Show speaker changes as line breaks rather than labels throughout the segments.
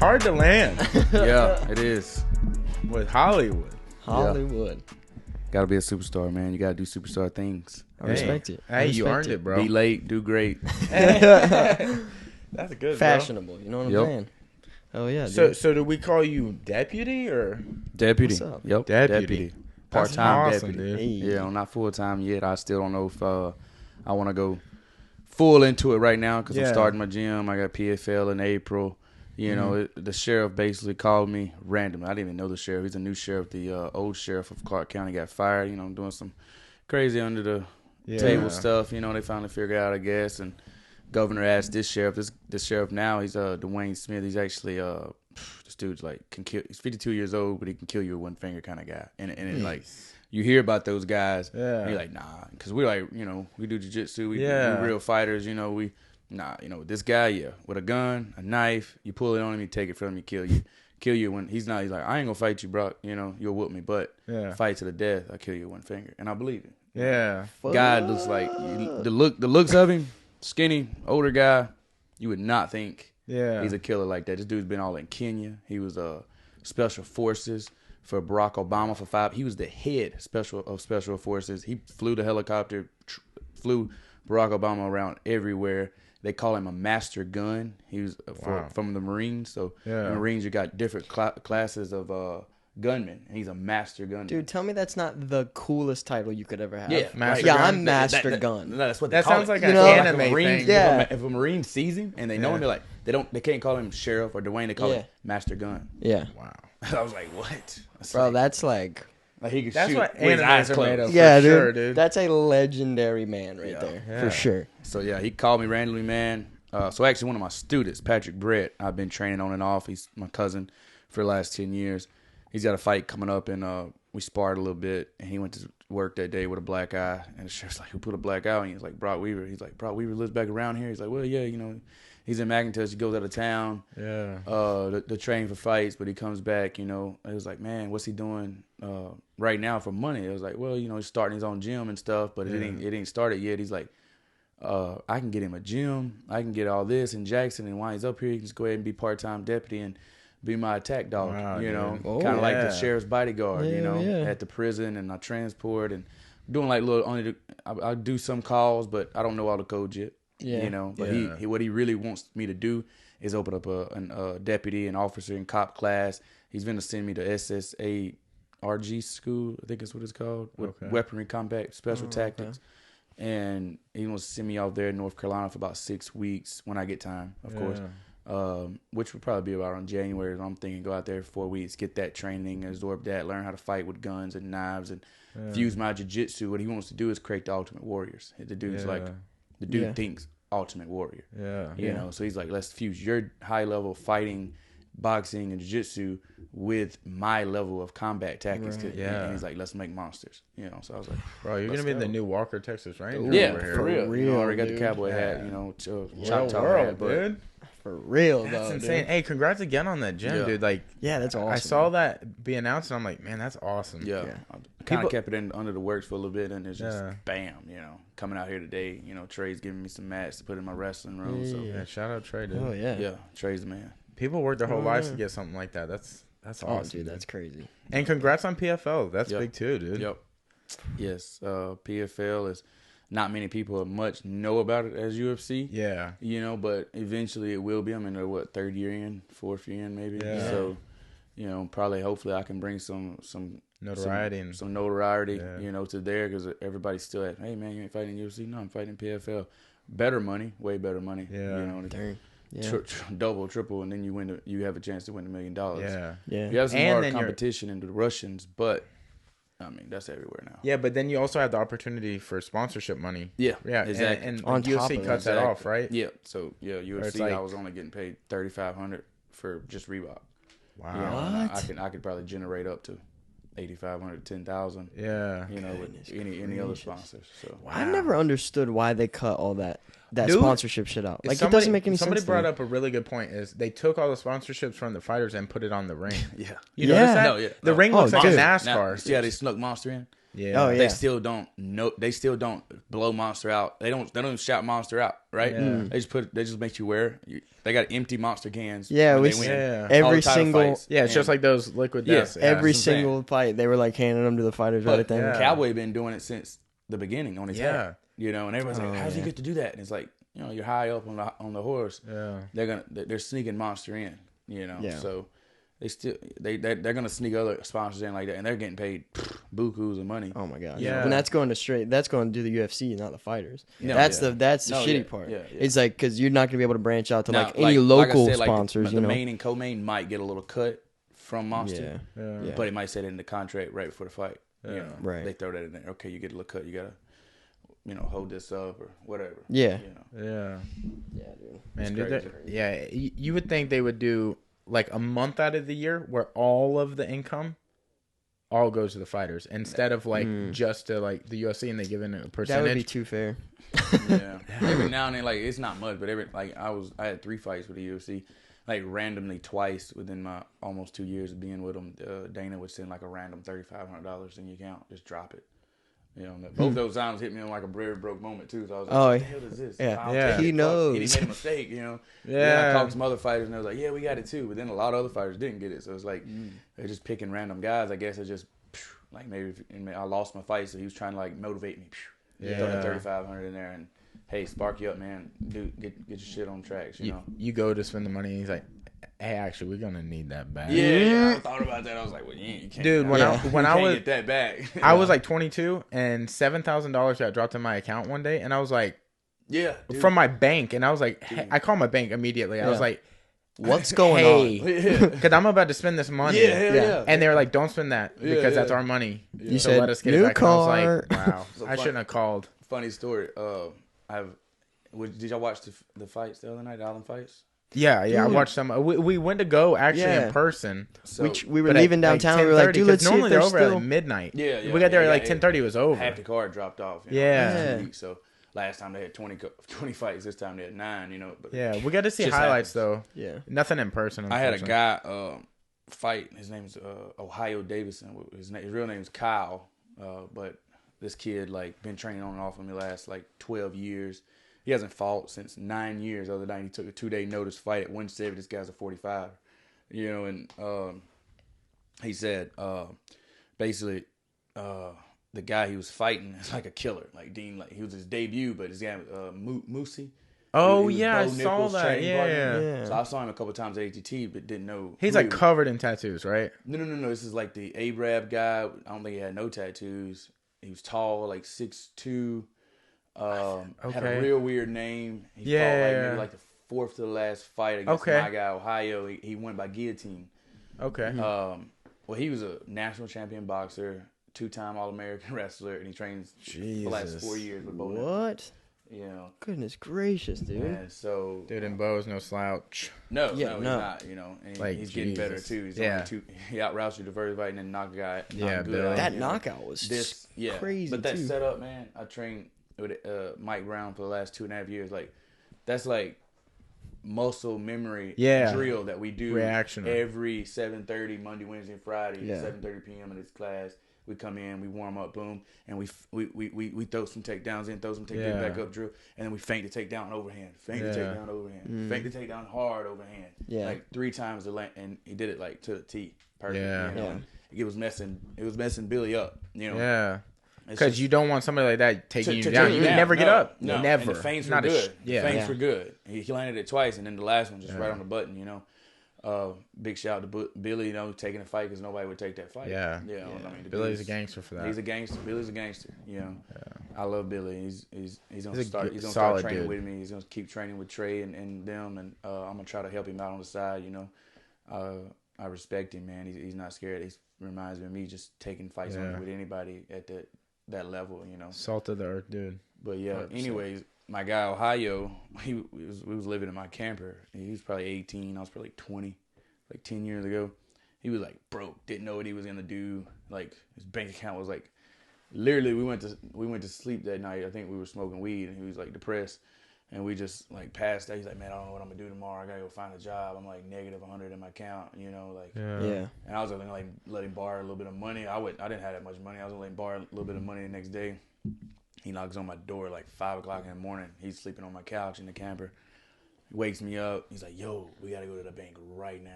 hard to land
Yeah, it is.
with Hollywood.
Hollywood.
Gotta be a superstar, man. You gotta do superstar things.
I respect it.
Hey, you
respect
earned it, bro.
Be late, do great.
That's good,
Fashionable. You know what I'm
Yep.
saying? Oh yeah.
bro. So do we call you deputy or
Deputy.
What's up?
Yep.
Deputy?
Part-time
That's awesome,
deputy.
dude.
Yeah, I'm not full-time yet. I still don't know if I want to go full into it right now because
Yeah.
I'm starting my gym. I got PFL in April. You know, the sheriff basically called me randomly. I didn't even know the sheriff. He's a new sheriff. The old sheriff of Clark County got fired. You know, doing some crazy under the table stuff. You know, they finally figured out, I guess. And governor asked this sheriff. This sheriff now, he's Dwayne Smith. He's actually this dude's like can kill. He's 52 years old, but he can kill you with one finger kind of guy. And it, like you hear about those guys.
Yeah.
And you're like, nah, because we're like, you know, we do jiu-jitsu. We real fighters. You know, Nah, you know, this guy, with a gun, a knife, you pull it on him, you take it from him, kill you when he's like, I ain't gonna fight you, Brock, you know, you'll whoop me, but fight to the death, I kill you with one finger. And I believe it.
Yeah.
Guy looks like the looks of him, skinny, older guy, you would not think he's a killer like that. This dude's been all in Kenya. He was special forces for Barack Obama for 5. He was the head special forces. He flew the helicopter, flew Barack Obama around everywhere. They call him a master gun. He was from the Marines. So in the Marines, you got different classes of gunmen. And he's a master gunman.
Dude, tell me that's not the coolest title you could ever have.
Yeah,
Master
yeah,
gun.
I'm Master Gun.
No, that's what they
That
call
sounds
it.
like
You
an
know, like
anime
a Marine,
thing.
Yeah.
If a Marine sees him and they know him, they're like, they can't call him sheriff or Dwayne. They call him Master Gun.
Yeah.
Wow.
I was like, what?
Bro, that's like...
Like he could
That's
shoot
what
with his eyes
animes are made
closed.
of.
Yeah,
for
dude.
sure, dude.
That's a legendary man right there.
Yeah.
For sure.
So yeah, he called me randomly, man. So actually, one of my students, Patrick Brett, I've been training on and off. He's my cousin for the last 10 years. He's got a fight coming up, and we sparred a little bit. And he went to work that day with a black eye. And the sheriff's like, "Who put a black eye on you?" He's like, "Brok Weaver." He's like, "Brok Weaver lives back around here." He's like, "Well, yeah, you know, he's in McIntosh. He goes out of town.
Yeah.
The train for fights, but he comes back. You know, it was like, man, what's he doing right now for money?" It was like, well, you know, he's starting his own gym and stuff, but it ain't started yet. He's like, I can get him a gym. I can get all this in Jackson, and while he's up here, he can just go ahead and be part-time deputy and be my attack dog.
Wow,
you know,
Oh,
kind of like the
yeah.
sheriff's bodyguard. You know,
Yeah.
at the prison, and I transport and doing like little. I do some calls, but I don't know all the codes yet.
Yeah.
You know, but
Yeah.
he what he really wants me to do is open up a deputy and officer and cop class. He's going to send me to SSARG school, I think that's what it's called, with weaponry combat special tactics. And he wants to send me out there in North Carolina for about 6 weeks when I get time, of course. Which would probably be about in January. I'm thinking go out there for 4 weeks, get that training, absorb that, learn how to fight with guns and knives, and fuse my jiu-jitsu. What he wants to do is create the ultimate warriors. The dude's like, the dude thinks ultimate warrior. You know, so he's like, let's fuse your high level fighting, boxing, and jiu-jitsu with my level of combat tactics. And he's like, let's make monsters. You know, so I was like,
Bro, you're going to be the new Walker, Texas Ranger.
yeah,
over here.
for real. You know, I already got the
dude.
cowboy hat, you know,
Real
Chata
world,
Tuska,
dude.
For real,
That's
though,
insane.
dude.
Hey, congrats again on that gym, dude. Like,
Yeah, that's awesome.
I saw that be announced, and I'm like, man, that's awesome.
Yeah. I kind of kept it under the works for a little bit, and it's just bam, you know, coming out here today. You know, Trey's giving me some mats to put in my wrestling room. So
Yeah, shout out Trey, dude.
Oh, yeah.
yeah, Trey's the man.
People work their whole lives to get something like that. That's
Oh,
awesome,
dude, that's crazy.
And congrats on PFL. That's
Yep.
big too, dude.
Yep. Yes, PFL is not many people much know about it as UFC.
Yeah.
You know, but eventually it will be. I'm in the third year in, fourth year in, maybe.
Yeah.
So, you know, hopefully I can bring some
Notoriety and
some notoriety,
Yeah.
you know, to there, because everybody's still at, hey man, you ain't fighting UFC? No, I'm fighting PFL. Better money, way better money.
Yeah.
You know,
Dang. Yeah.
double, triple, and then you have a chance to win $1 million.
yeah.
Yeah.
You have some
And
hard
then you're-
competition in the Russians, but I mean that's everywhere now.
Yeah, but then you also have the opportunity for sponsorship money.
Yeah,
Yeah,
exactly.
And
On top
UFC
of
cuts
that.
that off, right?
Yeah, so yeah,
it's
UFC
like-
I was only getting paid $3,500 for just Reebok.
Wow.
You know, and
What?
I could probably generate up to $8,500, $10,000.
Yeah.
You know, with any other sponsors. So
I never understood why they cut all that
Dude,
sponsorship shit out. Like, it doesn't make any sense.
Somebody
to
brought
me.
up a really good point. Is they took all the sponsorships from the fighters and put it on the ring.
yeah.
You notice that?
No, yeah.
The
No.
ring looks like a
dude.
NASCAR.
See how they snuck Monster in?
Yeah.
They still don't know. They still don't blow Monster out. They don't even shout Monster out, right?
Yeah.
They just make you wear. They got empty Monster cans.
Yeah,
when
we
they win
yeah.
all
every
the title
single
fights.
Yeah, it's just like those liquid deaths. Yeah.
every
that's what I'm saying.
single fight they were like handing them to the fighters right at the end.
yeah.
Cowboy been doing it since the beginning on his head. And everyone's like, "How does he get to do that?" And it's like, you're high up on the horse.
Yeah.
They're sneaking Monster in.
Yeah.
So they're gonna sneak other sponsors in like that, and they're getting paid bukus of money.
Oh my gosh.
Yeah.
And that's going to do the UFC, not the fighters.
No,
that's
yeah.
the shitty
yeah,
part.
Yeah.
It's like because you're not gonna be able to branch out to
Now,
like any local
I said,
sponsors.
the main and co-main might get a little cut from Monster,
Yeah.
but it might say it in the contract right before the fight.
Right.
They throw that in there. Okay, you get a little cut. You gotta, hold this up or whatever.
Yeah.
Yeah.
Yeah, dude.
Man,
crazy.
you would think they would do like a month out of the year where all of the income all goes to the fighters instead of like just to like the UFC and they give in a percentage.
That would be too fair.
Yeah. Every now and then, like it's not much, but I had 3 fights with the UFC, like randomly twice within my almost 2 years of being with them. Dana would send like a random $3,500 in your account, just drop it. Both those times hit me on like a very broke moment too. So I was like, "What the hell is this?"
Yeah. He knows.
He made a mistake.
Yeah.
Then I talked to some other fighters and they was like, "Yeah, we got it too." But then a lot of other fighters didn't get it. So it's like they're just picking random guys. I guess it's just like maybe I lost my fight, so he was trying to like motivate me. Throw that $3,500 in there and hey, spark you up, man. Dude, get your shit on tracks.
You go to spend the money and he's like, "Hey, actually, we're gonna need that back."
Yeah, I thought about that. I was like, "Well, you can't."
Dude, when I was
get that back,
I was like 22 and $7,000 got dropped in my account one day, and I was like,
dude.
from my bank, and I was like, hey, I called my bank immediately. I was like,
what's going on?
Because I'm about to spend this money.
Yeah.
And they were like, don't spend that because that's our money.
You
so
said,
let us get
new
it back.
car.
And I was like, wow, I shouldn't have called.
Funny story. Did y'all watch the fights the other night, the Island fights?
Yeah, I watched some. We went to go actually in person.
So,
we were leaving downtown. We were like, dude, let's see if
normally
they're
they're over
still...
at midnight.
Yeah.
We got there at like 10:30. It was over.
Half the card dropped off. So last time they had 20 fights. This time they had 9. But
we got to see highlights though.
Yeah,
nothing in person.
I had a guy fight. His name's Ohio Davison. His real name's Kyle. But this kid like been training on and off with me last like 12 years. He hasn't fought since 9 years. The other night he took a 2-day notice fight at 170. This guy's a 45. And he said basically the guy he was fighting is like a killer. Like Dean, like he was his debut, but his guy Moosey.
Oh
he
yeah, I
Bo
saw
Nichols'
that.
training
Yeah.
partner. So I saw him a couple times at ATT, but didn't know.
He's like covered in tattoos, right?
No. This is like the Arab guy. I don't think he had no tattoos. He was tall, like 6'2". Had a real weird name. He fought like maybe like the 4th to the last fight against my guy Ohio. He won by guillotine.
Okay.
Well, he was a national champion boxer, 2-time All-American wrestler, and he trains for the last 4 years with Bo Nichols.
What? Goodness gracious, dude.
Yeah, so
dude, and Bo's no slouch.
No, he's not. And
like,
he's getting better too. He's he out-roused you the first fight and then knocked a guy.
That knockout was crazy.
But that setup, man, I trained with Mike Brown for the last 2.5 years. Like that's like muscle memory drill that we do every 7:30 Monday, Wednesday, and Friday, 7:30 p.m. in this class. We come in, we warm up, boom, and we throw some takedowns in, throw some takedowns back up, drill, and then we feint to take down overhand, feint to take down overhand, feint to take down hard overhand, like 3 times and he did it like to the T, perfect. It was messing Billy up,
Because you don't want somebody like that taking you down. You never get up.
No.
Never.
And the feints were good. The feints were good. He landed it twice, and then the last one just right on the button, Big shout out to Billy, taking the fight because nobody would take that fight.
I mean, Billy's a gangster for that.
He's a gangster. Billy's a gangster. I love Billy. He's gonna start training with me. He's gonna keep training with Trey and them, and I'm gonna try to help him out on the side. I respect him, man. He's not scared. He reminds me of me just taking fights with anybody at that level.
Salt of the earth, dude.
But 100%. Anyways. My guy Ohio, we was living in my camper. He was probably 18. I was probably 20, like 10 years ago. He was like broke, didn't know what he was gonna do. Like his bank account was like, literally we went to sleep that night. I think we were smoking weed, and he was like depressed. And we just like passed that. He's like, man, I don't know what I'm gonna do tomorrow. I gotta go find a job. I'm like negative 100 in my account, you know, like.
Yeah.
And I was gonna like let him borrow a little bit of money. I didn't have that much money. I was gonna let him borrow a little bit of money the next day. He knocks on my door like 5 o'clock in the morning. He's sleeping on my couch in the camper. He wakes me up. He's like, yo, we gotta go to the bank right now.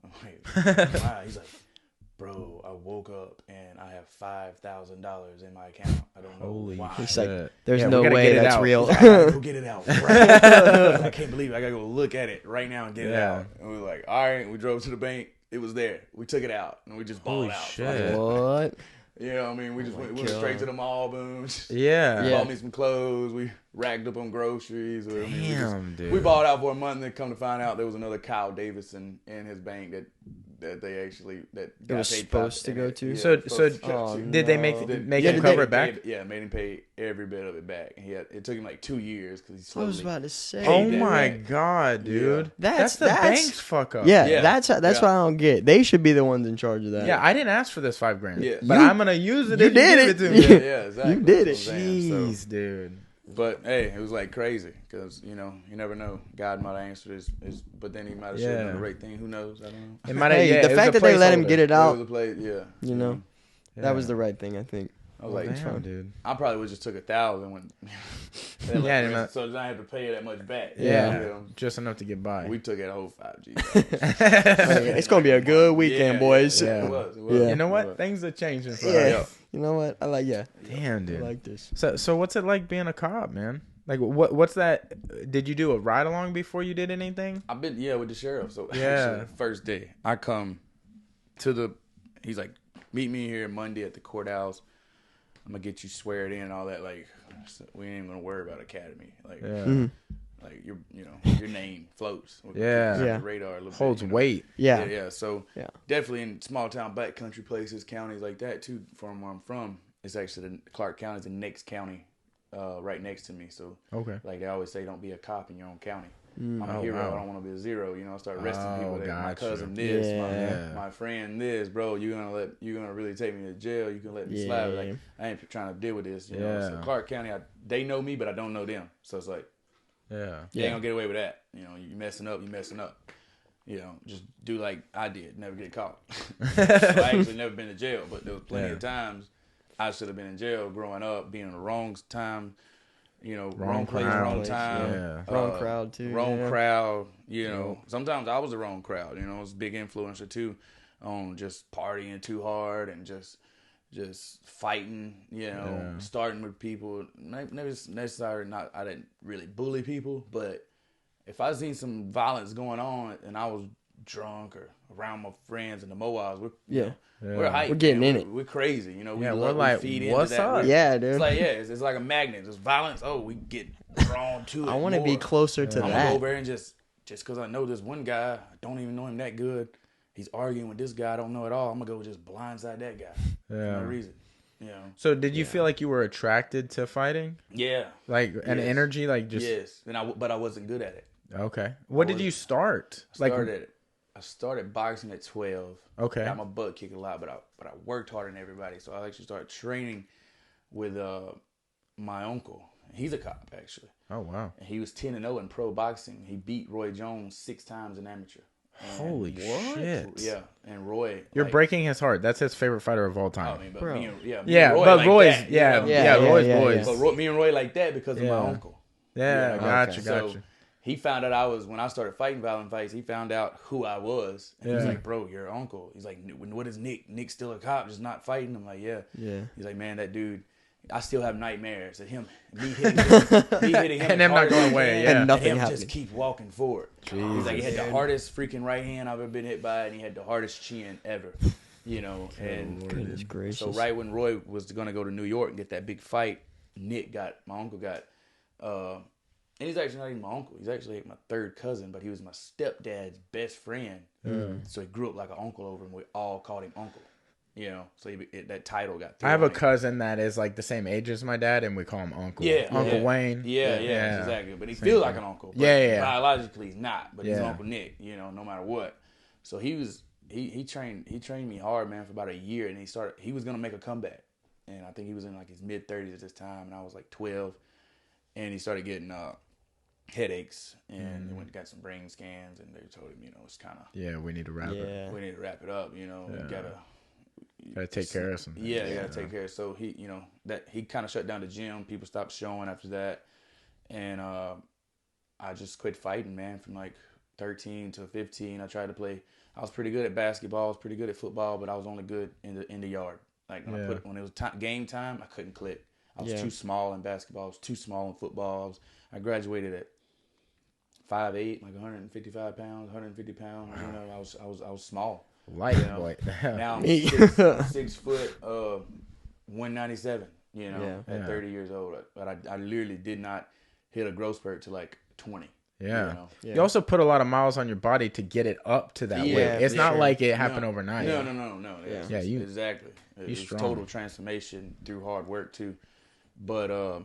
I'm like, wow. He's like, bro, I woke up and I have $5,000 in my account. I don't know why.
He's like, there's no
we
way that's real.
Like, I gotta go get it out. Right. I can't believe it. I gotta go look at it right now and get it out. And we were like, all right. We drove to the bank. It was there. We took it out and we just balled out.
Shit.
What?
You know what I mean? We just went straight to the mall, boom.
Yeah.
Bought me some clothes. We racked up on groceries.
Damn, dude.
We balled out for a month and then come to find out there was another Kyle Davidson in his bank that they actually that
it was supposed to go to.
Yeah,
so did they make him cover it back?
Made him pay every bit of it back. And it took him like 2 years because he slowly.
I was about to say.
Oh my god, dude!
Yeah.
That's the bank's fuck up.
Yeah, that's what I don't get. They should be the ones in charge of that.
Yeah, I didn't ask for this $5,000.
Yeah.
But I'm gonna use it.
You
if
did
you
it.
give it to me.
Yeah, exactly.
You did it.
Jeez, dude.
But hey, it was like crazy because you never know. God might have answered his but then he might have shown the right thing. Who knows? I don't know.
It might have.
The fact that they let him get it out,
that
was the right thing. I think.
I was like,
damn, dude.
I probably would just took 1,000 when. So then I have to pay that much back.
Yeah, just enough to get by.
We took it a whole 5G.
It's gonna be a good weekend, boys.
Yeah, it was.
Yeah.
You know what? Things are changing. For
Yeah. You know what?
Damn, dude.
I like this.
So what's it like being a cop, man? Like, what's that? Did you do a ride along before you did anything?
I've been with the sheriff. So
Yeah.
actually, the first day I come to he's like, meet me here Monday at the courthouse. I'm gonna get you sweared in and all that. Like, we ain't even gonna worry about academy. Like, like your name floats.
Yeah.
The radar a little
Holds
bit,
weight.
Yeah.
So definitely in small town backcountry places, counties like that too. From where I'm from, it's actually Clark County is the next county, right next to me. So like they always say, don't be a cop in your own county. I'm a hero. Wow. I don't want to be a zero. I start arresting people. Like, my cousin this, my friend this, bro. You're gonna really take me to jail. You can let me slide. Like I ain't trying to deal with this. So Clark County, they know me, but I don't know them. So it's like, you ain't gonna get away with that. You messing up. Just do like I did. Never get caught. So I actually never been to jail, but there was plenty of times I should have been in jail growing up, being in the wrong time. Wrong place, wrong time.
Wrong crowd too.
Wrong crowd. Sometimes I was the wrong crowd. I was a big influencer too, on just partying too hard and just fighting. Starting with people. Maybe it's necessary. I didn't really bully people, but if I seen some violence going on and I was drunk or around my friends and the Moabs, we're hyped.
We're getting in it.
We're crazy.
We're like,
feed
what's
into that.
up?
Yeah, dude.
It's like it's like a magnet. There's violence. Oh, we get drawn to it.
I want to be closer to
I'm
that.
gonna go over there and just because I know this one guy, I don't even know him that good. He's arguing with this guy I don't know at all. I'm gonna go just blindside that guy for no reason.
So did you feel like you were attracted to fighting?
Yeah.
Like an energy, like just.
Yes, but I wasn't good at it.
Okay. What did you start?
I started boxing at 12.
Okay.
Got my butt kicked a lot, but I worked harder than everybody. So I actually started training with my uncle. He's a cop, actually.
Oh, wow.
And he was 10-0 in pro boxing. He beat Roy Jones 6 times in amateur.
Holy shit.
Yeah. And Roy.
You're breaking his heart. That's his favorite fighter of all time.
But me and Roy
but
like
Roy's,
that,
Roy's boys.
But me and Roy like that because of my uncle.
Yeah, gotcha.
He found out when I started fighting violent fights, he found out who I was. And he was like, bro, your uncle. He's like, what is Nick? Nick's still a cop, just not fighting? I'm like, yeah. He's like, man, that dude, I still have nightmares of me hitting him
and him not going away,
and nothing
and him
happening.
just keep walking forward.
Jesus,
he's like, he had the hardest freaking right hand I've ever been hit by, and he had the hardest chin ever. And
Goodness gracious.
so right when Roy was going to go to New York and get that big fight, my uncle got, and he's actually not even my uncle. He's actually my third cousin, but he was my stepdad's best friend. So he grew up like an uncle over him. We all called him uncle. So that title got through.
I have a cousin that is like the same age as my dad, and we call him Uncle. Uncle Wayne.
Yeah, exactly. But he feels like an uncle. But biologically, he's not. But he's Uncle Nick. No matter what. So he trained me hard, man, for about a year, and he was gonna make a comeback, and I think he was in like his mid-30s at this time, and I was like 12, and he started getting headaches, and they went and got some brain scans, and they told him, it's kind of
we need to wrap it.
We need to wrap it up. We
gotta take care of something.
Yeah, you gotta take care. So he, that he kind of shut down the gym. People stopped showing after that, and I just quit fighting, man. From like 13 to 15, I tried to play. I was pretty good at basketball. I was pretty good at football, but I was only good in the yard. Like when it was game time, I couldn't click. I was too small in basketball. I was too small in football. I graduated at 5'8", like 155 pounds, 150 pounds. I was small.
Light boy.
Now I'm 6 foot, 197. At 30 years old, but I literally did not hit a growth spurt to like 20.
Yeah. You also put a lot of miles on your body to get it up to that weight. It's not like it happened overnight.
No.
Yeah,
exactly. It's total transformation through hard work too. But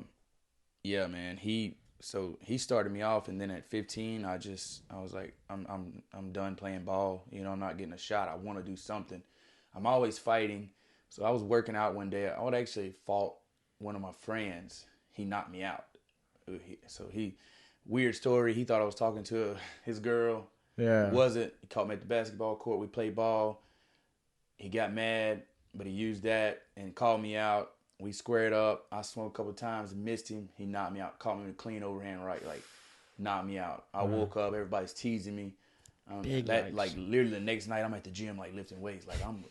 yeah, man. He started me off, and then at 15, I was like, I'm done playing ball. I'm not getting a shot. I want to do something. I'm always fighting. So I was working out one day. I would actually fought one of my friends. He knocked me out. Weird story. He thought I was talking to his girl. Yeah. Wasn't. He caught me at the basketball court. We played ball. He got mad, but he used that and called me out. We squared up. I swung a couple times, missed him. He knocked me out. Caught me with a clean overhand right, like knocked me out. I woke up. Everybody's teasing me. Literally the next night, I'm at the gym like lifting weights. I'm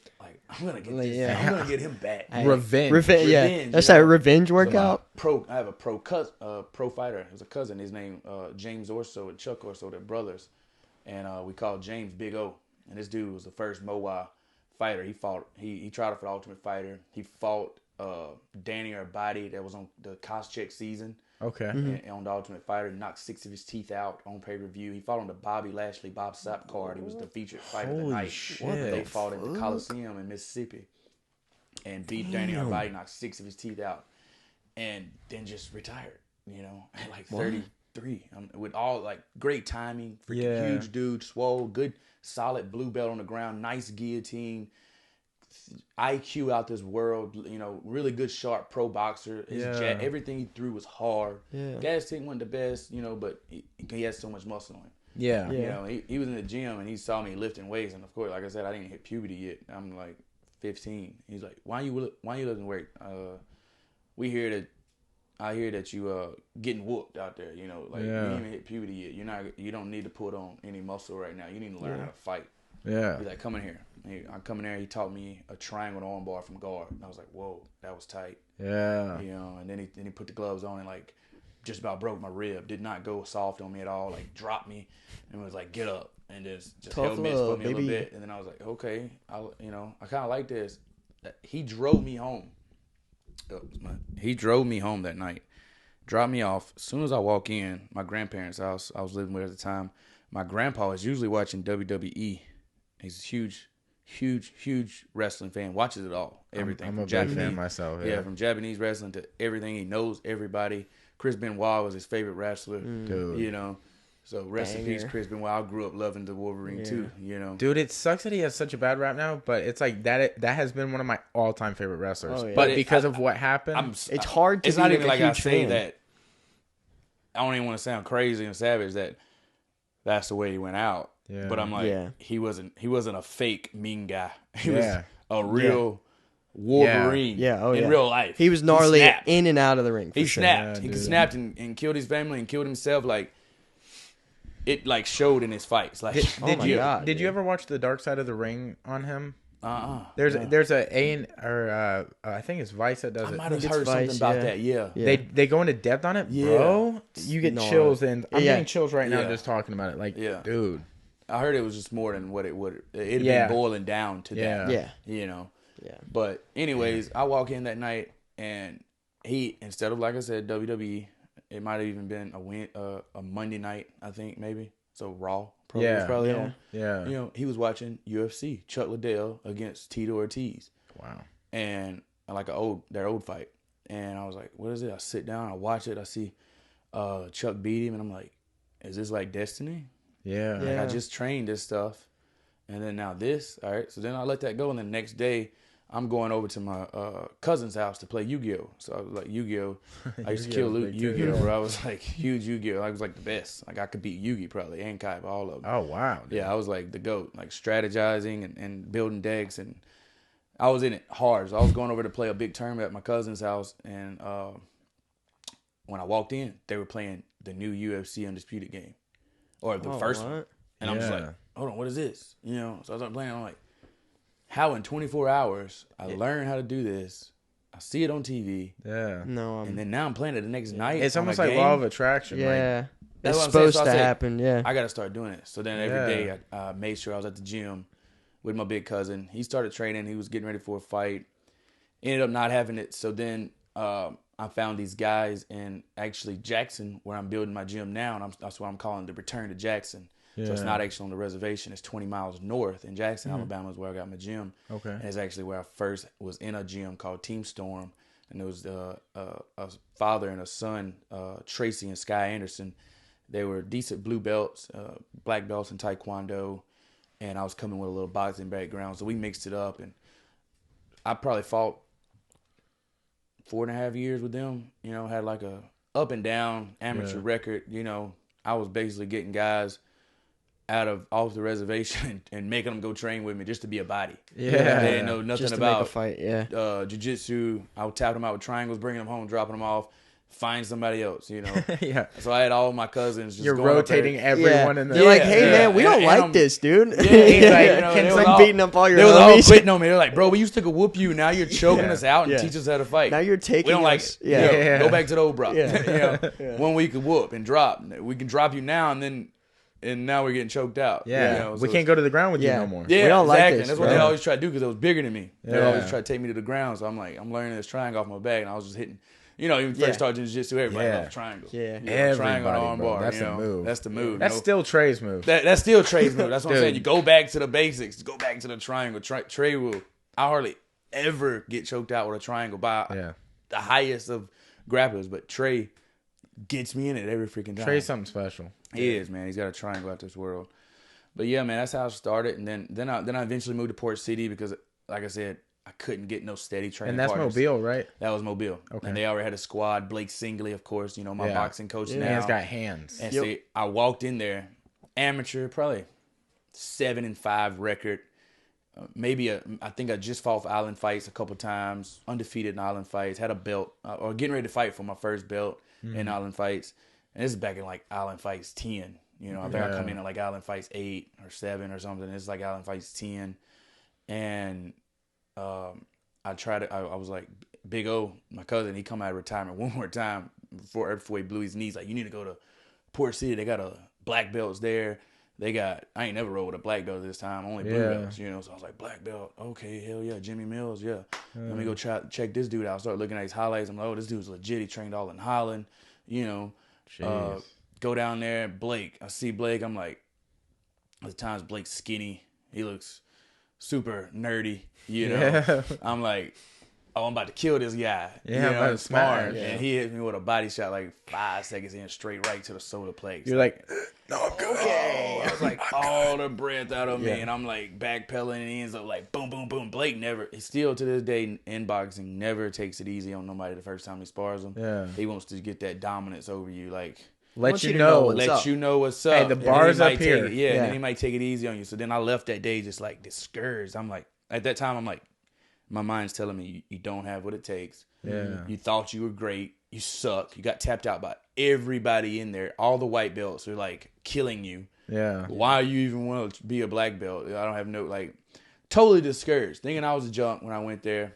gonna get this. I'm gonna get him back.
Revenge.
Yeah, that's that revenge workout.
I have a pro fighter. It was a cousin. His name James Orso and Chuck Orso. They're brothers, and we called James Big O. And this dude was the first MOA fighter. He fought. He tried for the Ultimate Fighter. He fought Danny Arbati that was on the Koscheck season.
Okay.
On the Ultimate Fighter, knocked 6 of his teeth out on pay-per-view. He fought on the Bobby Lashley, Bob Sapp card. He was the featured fighter of the night.
Shit.
They fought at the Coliseum in Mississippi and beat Danny Arbati, knocked 6 of his teeth out, and then just retired, at like 33. With all, like, great timing, freaking huge dude, swole, good, solid blue belt on the ground, nice guillotine, IQ out this world, really good, sharp pro boxer. Everything he threw was hard. Yeah. Gas tank wasn't the best, but he had so much muscle on him.
Yeah.
He was in the gym and he saw me lifting weights, and of course, like I said, I didn't hit puberty yet. I'm like 15. He's like, "Why you lifting weight? I hear that you getting whooped out there. You didn't even hit puberty yet. You don't need to put on any muscle right now. You need to learn how to fight." Yeah. He's like, "Come in here." I come in there. He taught me a triangle armbar from guard. And I was like, "Whoa, that was tight." Yeah. And then he put the gloves on and like just about broke my rib. Did not go soft on me at all. Like dropped me and was like, "Get up," and just held me, for me a little bit. And then I was like, "Okay, I kind of like this." He drove me home. He drove me home that night. Dropped me off. As soon as I walk in my grandparents' house, I was living with at the time. My grandpa was usually watching WWE. He's a huge wrestling fan. Watches it all. Everything.
I'm a big fan myself.
Yeah, from Japanese wrestling to everything. He knows everybody. Chris Benoit was his favorite wrestler. Dude. So rest in peace, Chris Benoit. I grew up loving the Wolverine too.
Dude, it sucks that he has such a bad rap now, but it's like that has been one of my all-time favorite wrestlers. Oh, yeah. But because of what happened,
it's hard to.
It's not even like I say that. I don't even want to sound crazy and savage that's the way he went out. Yeah. But I'm like, he wasn't a fake mean guy. He was a real Wolverine in real life.
He was gnarly in and out of the ring.
He snapped. He snapped and killed his family and killed himself. Like it like showed in his fights. Like
did you ever watch The Dark Side of the Ring on him? There's I think it's Vice that does it.
I might have heard something about that. Yeah.
They go into depth on it, bro. You get chills, and I'm getting chills right now just talking about it. Like, dude,
I heard it was just more than what it would. It'd been boiling down to that. Yeah. Yeah. But anyways, I walk in that night, and he, instead of, like I said, WWE, it might have even been a Monday night, I think, maybe. So Raw. Was probably on. Yeah. He was watching UFC, Chuck Liddell against Tito Ortiz.
Wow.
And like their old fight. And I was like, what is it? I sit down, I watch it, I see Chuck beat him, and I'm like, is this like destiny?
Yeah.
Like I just trained this stuff. And then now this, all right. So then I let that go, and the next day I'm going over to my cousin's house to play Yu-Gi-Oh. So I was like, Yu-Gi-Oh. I used to kill Yu-Gi-Oh, bro. I was like huge Yu-Gi-Oh. I was like the best. Like I could beat Yu-Gi probably and Kai, all of them.
Oh wow. Dude.
Yeah, I was like the GOAT, like strategizing and building decks, and I was in it hard. So I was going over to play a big tournament at my cousin's house, and when I walked in, they were playing the new UFC Undisputed game, or the first one, and I'm just like, hold on, what is this? You know, so I started playing. I'm like, how in 24 hours I learned how to do this? I see it on TV.
Yeah.
No,
and then now I'm playing it the next night.
It's almost like law of attraction.
Yeah.
Like,
that's it's supposed to happen. Yeah.
I got to start doing it. So then every day I made sure I was at the gym with my big cousin. He started training. He was getting ready for a fight. Ended up not having it. So then I found these guys in actually Jackson, where I'm building my gym now, and that's what I'm calling the Return to Jackson. Yeah. So it's not actually on the reservation. It's 20 miles north in Jackson, Alabama is where I got my gym.
Okay.
And it's actually where I first was in a gym called Team Storm. And it was a father and a son, Tracy and Sky Anderson. They were decent blue belts, black belts in Taekwondo. And I was coming with a little boxing background. So we mixed it up. And I probably fought 4.5 years with them. You know, had like a up and down amateur record. You know, I was basically getting guys off the reservation and making them go train with me just to be a body. Yeah. They didn't know nothing about
make a fight. Yeah.
Jiu-jitsu. I would tap them out with triangles, bringing them home, dropping them off, find somebody else, you know.
Yeah.
So I had all my cousins just
You're
going
rotating everyone in the...
You're like, hey, man, we don't like this, dude.
Yeah. He's
like, beating up all your homies.
They were all quitting on me. They're like, bro, we used to go whoop you. Now you're choking us out and teach us how to fight.
Now you're taking
We don't like it. Yeah. Go back to the old Brok.
Yeah.
1 week of whoop and drop. We can drop you now and now we're getting choked out.
Yeah.
You know?
We can't go to the ground with you no more.
Yeah,
we don't
exactly.
like this.
That's what they always try to do because it was bigger than me.
Yeah.
They always try to take me to the ground. So I'm like, I'm learning this triangle off my back, and I was just hitting. You know, when you first started jiu-jitsu, everybody loves triangle.
Yeah.
Triangle arm bar.
That's the move.
That's the move.
That's still Trey's move.
That's still Trey's move. That's what I'm saying. You go back to the basics. Go back to the triangle. Trey will. I hardly ever get choked out with a triangle by the highest of grapplers, but Trey gets me in it every freaking time.
Trey's something special.
He is, man. He's got a triangle out this world. But yeah, man, that's how I started. And then I eventually moved to Port City because, like I said, I couldn't get no steady training.
And that's
partners.
Mobile, right?
That was Mobile.
Okay.
And they already had a squad. Blake Singley, of course, you know, my boxing coach now.
Man's got hands.
And see, I walked in there, amateur, probably 7-5 record. I think I just fought for Island Fights a couple times, undefeated in Island Fights, had a belt, or getting ready to fight for my first belt in Island Fights. And this is back in like Island Fights 10. You know, I think I come in at like Island Fights 8 or 7 or something. It's like Island Fights 10. And I was like, Big O, my cousin, he come out of retirement one more time before he blew his knees. Like, you need to go to Port City. They got a black belts there. I ain't never rode with a black belt this time, only blue belts, you know. So I was like, black belt, okay, hell yeah, Jimmy Mills, yeah. Let me go check this dude out. I started looking at his highlights. I'm like, oh, this dude's legit. He trained all in Holland, you know. Go down there, Blake. I see Blake. I'm like, at the times Blake's skinny. He looks super nerdy, you know. Yeah. I'm like, oh, I'm about to kill this guy.
Yeah,
you know,
I'm smart.
And he hit me with a body shot like 5 seconds in, straight right to the solar plexus.
You're like, no, I'm good.
Okay. I was like, all the breath out of me, and I'm like backpedaling, and he ends up like boom, boom, boom. Blake still to this day in boxing, never takes it easy on nobody the first time he spars him.
Yeah.
He wants to get that dominance over you, like.
Let you know
what's up.
Hey, the bar's up here.
And then he might take it easy on you. So then I left that day just like discouraged. I'm like, at that time, I'm like, my mind's telling me you don't have what it takes.
Yeah.
You thought you were great. You suck. You got tapped out by everybody in there. All the white belts are like killing you.
Yeah.
Why you even want to be a black belt? I don't have totally discouraged. Thinking I was a junk when I went there.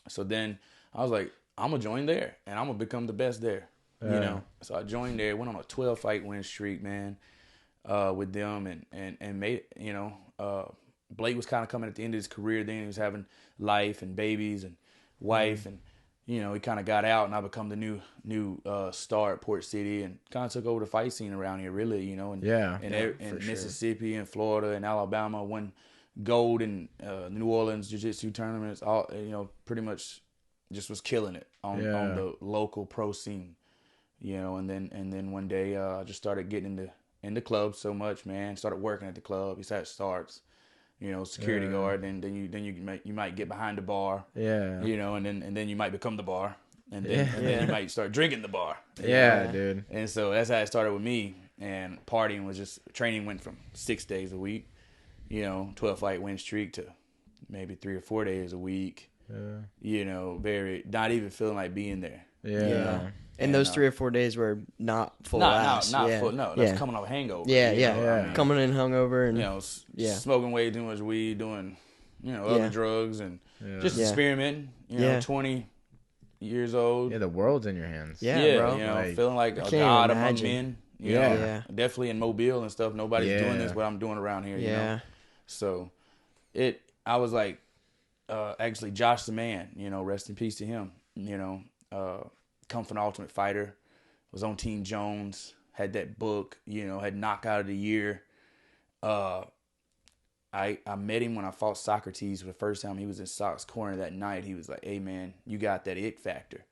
So then I was like, I'm going to join there and I'm going to become the best there. You know, so I joined there, went on a 12-fight win streak, man, with them, and made, you know, Blake was kind of coming at the end of his career. Then he was having life and babies and wife, and you know, he kind of got out, and I become the new star at Port City, and kind of took over the fight scene around here, really, you know, and in Mississippi and Florida and Alabama, won gold in New Orleans jiu-jitsu tournaments, all, you know, pretty much just was killing it on the local pro scene. You know, and then one day I just started getting into clubs so much, man. Started working at the club. He started starts. security guard. Then you might get behind the bar.
Yeah.
And then you might become the bar. And then you might start drinking the bar.
Yeah, dude.
And so that's how it started with me. And partying was just, training went from 6 days a week, 12-fight win streak to maybe 3 or 4 days a week. Very, not even feeling like being there.
Yeah. And those 3 or 4 days were not full ass.
Not full. No, that's coming off a hangover.
Yeah.
I mean,
coming in hungover and
smoking way too much weed, doing other drugs and just experimenting. 20 years old.
Yeah, the world's in your hands.
Yeah, bro.
Feeling like a god among men. Definitely in Mobile and stuff. Nobody's doing this what I'm doing around here.
Yeah.
So I was like, actually Josh the Man. Rest in peace to him. Come from the Ultimate Fighter, was on Team Jones, had that book, had knockout of the year. I met him when I fought Socrates for the first time. He was in Soc's corner that night. He was like, "Hey man, you got that it factor.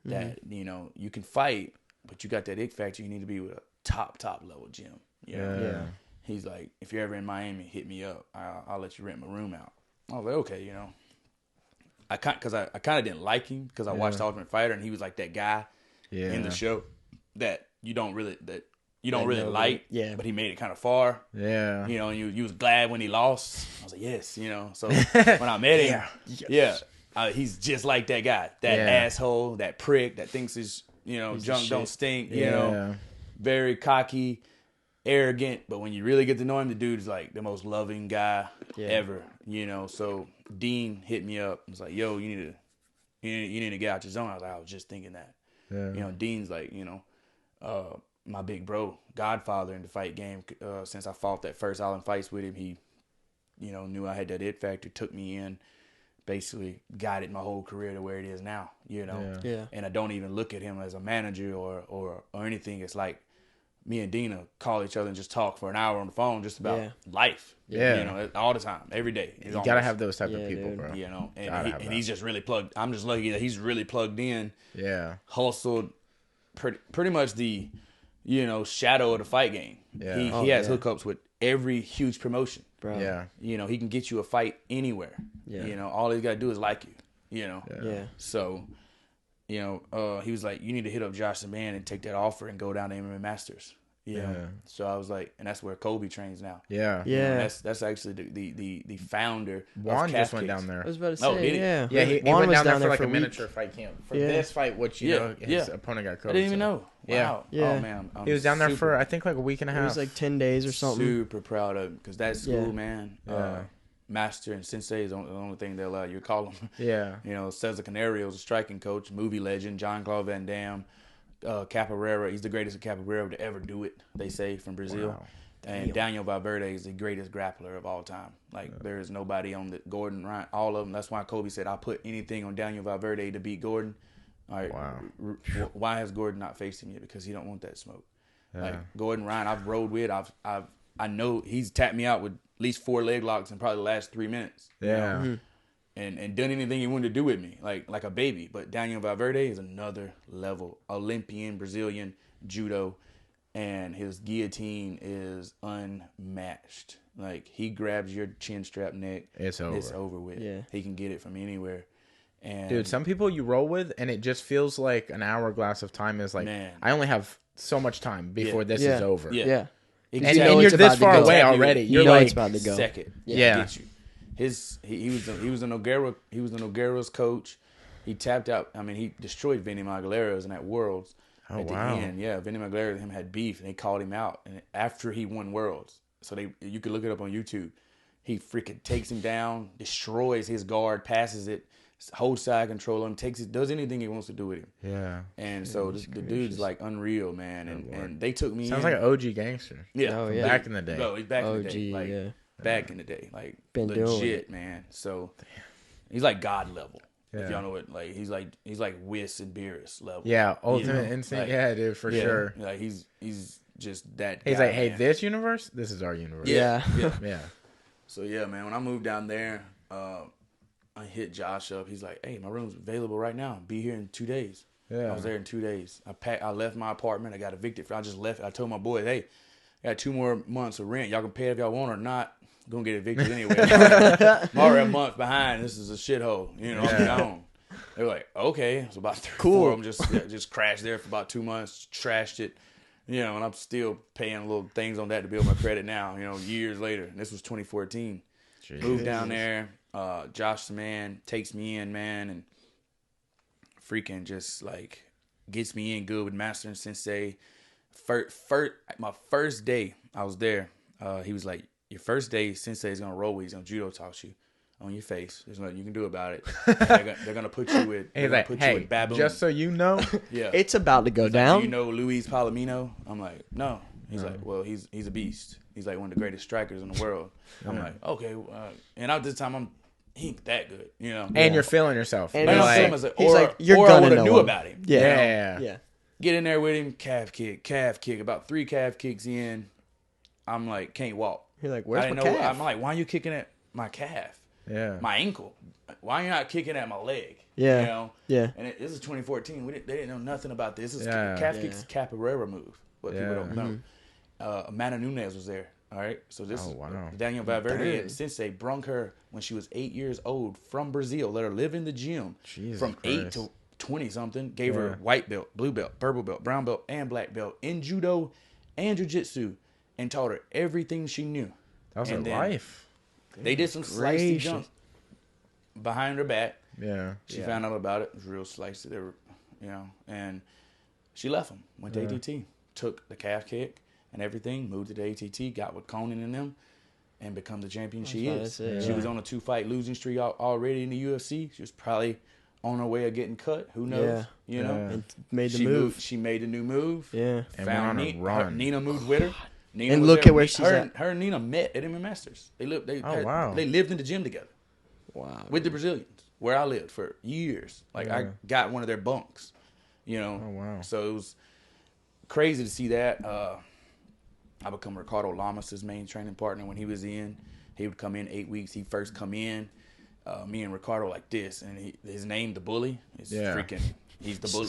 That you can fight, but you got that it factor. You need to be with a top level gym." He's like, "If you're ever in Miami, hit me up. I'll let you rent my room out." I was like, "Okay, I kind of didn't like him because I watched Ultimate Fighter and he was like that guy in the show that you don't really like, but he made it kind of far. And you was glad when he lost. I was like, yes, So when I met him, he's just like that guy, that asshole, that prick that thinks his junk don't stink. Very cocky, arrogant, but when you really get to know him, the dude is like the most loving guy ever. So Dean hit me up and was like, "Yo, you need to get out your zone." I was like, "I was just thinking that." Dean's like, my big bro, godfather in the fight game. Since I fought that first Island Fights with him, he, knew I had that it factor, took me in, basically guided my whole career to where it is now. And I don't even look at him as a manager or anything. It's like me and Dina call each other and just talk for an hour on the phone just about life. All the time, every day.
You gotta have those type of people,
dude.
bro.
And he's just really plugged. I'm just lucky that he's really plugged in. Hustled pretty much the shadow of the fight game. He has hookups with every huge promotion,
bro.
He can get you a fight anywhere. All he's got to do is like you. So he was like, "You need to hit up Josh the Man and take that offer and go down to MMA Masters." So I was like, and that's where Kobe trains now. That's actually the founder.
Juan just went down there.
I was about to say,
he went down there for like a miniature fight camp for this fight, which his opponent got Kobe.
I didn't even know. Wow. Oh man,
he was down there for I think like a week and a half.
It was like 10 days or something.
Super proud of him because that school, man. Master and Sensei is the only thing they'll allow you to call him. Cesar Canario is a striking coach, movie legend. Jean-Claude Van Damme, Capoeira. He's the greatest Capoeira to ever do it, they say, from Brazil. Wow. And Daniel Valverde is the greatest grappler of all time. Like, there is nobody on the Gordon, Ryan, all of them. That's why Kobe said, "I'll put anything on Daniel Valverde to beat Gordon." All right, wow. Why has Gordon not faced him yet? Because he don't want that smoke. Like, Gordon Ryan, I've rode with. I know he's tapped me out with at least 4 leg locks in probably the last 3 minutes. And done anything he wanted to do with me, like a baby. But Daniel Valverde is another level. Olympian, Brazilian, judo, and his guillotine is unmatched. Like, he grabs your chin strap neck. It's over with. Yeah. He can get it from anywhere. And
dude, some people you roll with, and it just feels like an hourglass of time is like, man, I only have so much time before this is over.
Yeah.
And you're this far away already. You're like,
it's about to go.
Second.
Yeah.
He was the Nogueira's coach. He tapped out. I mean, he destroyed Vinny Magalhães in that Worlds. At the end, Vinny Magalhães and him had beef, and they called him out. And after he won Worlds, so you could look it up on YouTube. He freaking takes him down, destroys his guard, passes it, holds side control on him, takes it, does anything he wants to do with him. Yeah. And so the dude's like unreal, man. And they took me.
Sounds like an OG gangster.
Yeah.
Back in the day.
Bro, he's back in the day. Like, back in the day. Like, legit, man. So he's like God level. If y'all know it, like he's like Wiss and Beerus level.
Yeah, Ultimate Instinct. Like, dude, for sure.
Like he's just that.
He's
guy,
like, hey,
man.
This universe, this is our universe.
Yeah.
So
yeah, man. When I moved down there, I hit Josh up. He's like, hey, my room's available right now. Be here in 2 days. Yeah. I was there in 2 days. I left my apartment. I got evicted. I just left. I told my boy, hey, I got 2 more months of rent. Y'all can pay if y'all want or not. gonna get evicted anyway. I'm already a month behind. This is a shithole. You know, I'm gone. They're like, okay. So about 4 of them just crashed there for about 2 months, trashed it. You know, and I'm still paying little things on that to build my credit now, you know, years later. And this was 2014. Jeez. Moved down there. Josh, the man, takes me in, man, and freaking just, like, gets me in good with Master and Sensei. My first day I was there, he was like, your first day, Sensei is going to roll with you. He's going to judo toss you on your face. There's nothing you can do about it. They're gonna put you with. They're gonna put you with baboons.
Just so you know,
it's about to go down.
Like, do you know Luis Palomino? I'm like, no. He's like, well, he's a beast. He's like one of the greatest strikers in the world. I'm like, okay. And at this time, he ain't that good, you know.
And you're feeling yourself.
And
you're
like,
he's like, you're gonna know knew about him.
Yeah.
Get in there with him, calf kick. About 3 calf kicks in, I'm like, can't walk.
You're like, where's my calf?
I'm like, why are you kicking at my calf?
Yeah.
My ankle. Why are you not kicking at my leg?
Yeah.
You know?
Yeah.
And this is 2014. They didn't know nothing about this. This is calf kicks, capoeira move. What people don't know. Amanda Nunes was there. All right. So this is Daniel Valverde and Sensei brung her when she was 8 years old from Brazil. Let her live in the gym from 8 to 20 something. Gave her white belt, blue belt, purple belt, brown belt, and black belt in judo and jiu-jitsu, and taught her everything she knew.
That was her life.
They did some slicey jumps behind her back.
Yeah.
She found out about it. It was real slicey. They were, you know, and she left them. Went to ATT. Took the calf kick and everything. Moved to the ATT. Got with Conan and them. And become the champion she is. She was on a 2-fight losing streak already in the UFC. She was probably on her way of getting cut. Who knows? You know?
And made the move.
She made the new move.
Yeah.
And found
Nina moved with her. Nina
and look
there.
at where she's at.
Her and Nina met at MMA Masters. They lived in the gym together.
Wow.
With the Brazilians, where I lived for years. Like I got one of their bunks, you know.
Oh wow.
So it was crazy to see that. I become Ricardo Lamas' main training partner when he was in. He would come in 8 weeks. He first come in. Me and Ricardo like this, and his name, the Bully, is freaking. He's the bully.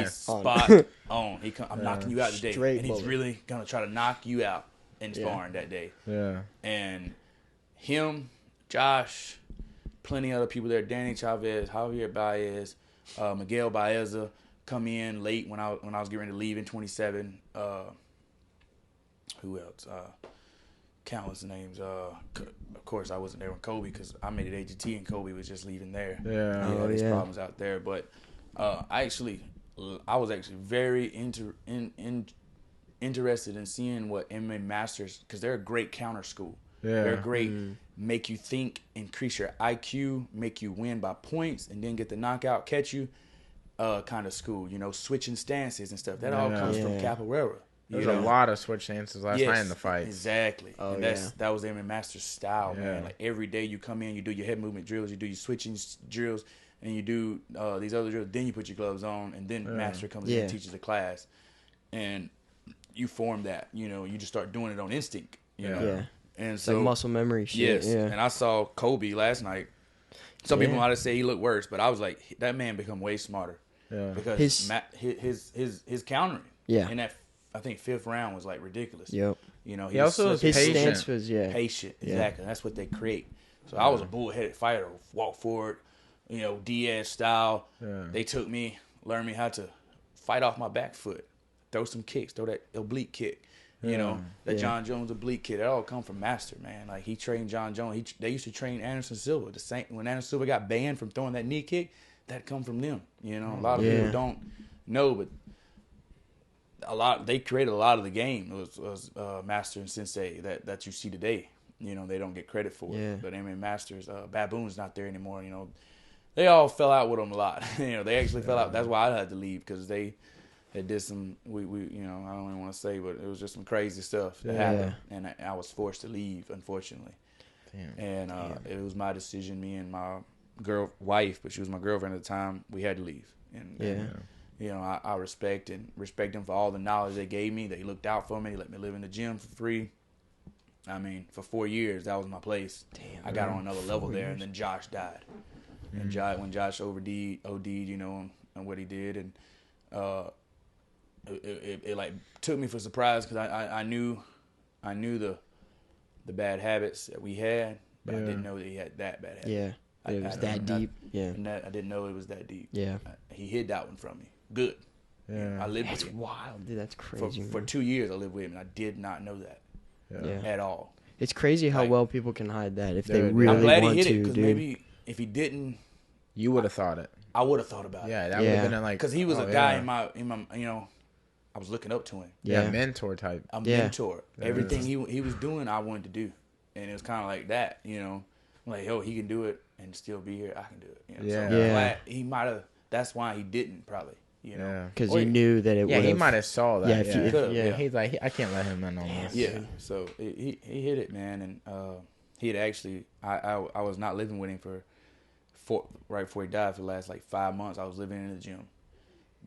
Spot
on. I'm knocking you out today.
Straight
and he's
bully.
really going to try to knock you out in sparring that day.
Yeah.
And him, Josh, plenty other people there. Danny Chavez, Javier Baez, Miguel Baeza come in late when I was getting ready to leave in 27. Who else? Countless names. Of course, I wasn't there with Kobe because I made it AGT and Kobe was just leaving there.
Yeah.
You know, there's problems out there. But I was actually very interested in seeing what MMA Masters, because they're a great counter school. Yeah. They're great, make you think, increase your IQ, make you win by points, and then get the knockout, catch you kind of school. You know, switching stances and stuff. That all comes from capoeira.
There's a lot of switch stances last night in the fight.
Exactly. Oh, and that was the MMA Masters style, man. Like every day you come in, you do your head movement drills, you do your switching drills, and you do these other drills. Then you put your gloves on, and then Master comes in and teaches the class. And you form that, you know, you just start doing it on instinct, you know. Yeah. And so
like muscle memory shit.
Yes. Yeah. And I saw Kobe last night. Some people might have said he looked worse, but I was like, that man become way smarter. Yeah. Because his countering in that, I think, 5th round was like ridiculous. Yep. You know,
he also was
his
patient.
Stance was
patient. Exactly. That's what they create. So I was a bullheaded fighter, walk forward, you know, Diaz style. Yeah. They took me, learned me how to fight off my back foot, throw some kicks, throw that oblique kick. You know, that John Jones oblique kick. That all come from Master, man. Like he trained John Jones. They used to train Anderson Silva. The same when Anderson Silva got banned from throwing that knee kick, that come from them. You know, a lot of people don't know, but they created a lot of the game. It was Master and Sensei that you see today. You know, they don't get credit for it. But MMA Masters, Baboon's not there anymore. You know, they all fell out with them a lot. You know, they actually fell out. That's why I had to leave, because they did some, we you know, I don't even want to say, but it was just some crazy stuff that happened, and I was forced to leave, unfortunately. Damn. And it was my decision. Me and my wife, but she was my girlfriend at the time, we had to leave. And you know, I respect them for all the knowledge they gave me. They looked out for me. They let me live in the gym for free. I mean, for 4 years, that was my place. Damn, I got on another level there, and then Josh died. And when Josh OD'd, you know, and what he did, and it like took me for surprise, because I knew the bad habits that we had, but I didn't know that he had that bad habit.
Yeah. It was that deep. Yeah.
I didn't know it was that deep.
Yeah.
He hid that one from me. Good.
Yeah.
I lived
That's
with him.
wild, dude. That's crazy.
For 2 years, I lived with him, and I did not know that at all.
It's crazy how
Like,
well people can hide that if they
dude,
really
I'm glad
want
he hid it,
to,
because
dude.
maybe if he didn't,
You would have thought it.
I would have thought about it.
Yeah, that would have been like
Because he was a guy in my, you know, I was looking up to him.
Yeah, mentor type.
A mentor. Everything he was doing, I wanted to do, and it was kind of like that, you know. I'm like, he can do it and still be here. I can do it. You know?
Yeah.
So I'm glad he might have. That's why he didn't probably. You know.
Because he knew that it would.
Yeah, he might have saw that.
Yeah,
He's like, I can't let him in on this.
Yeah. So he hit it, man, and he had actually. I was not living with him right before he died for the last like 5 months. I was living in the gym,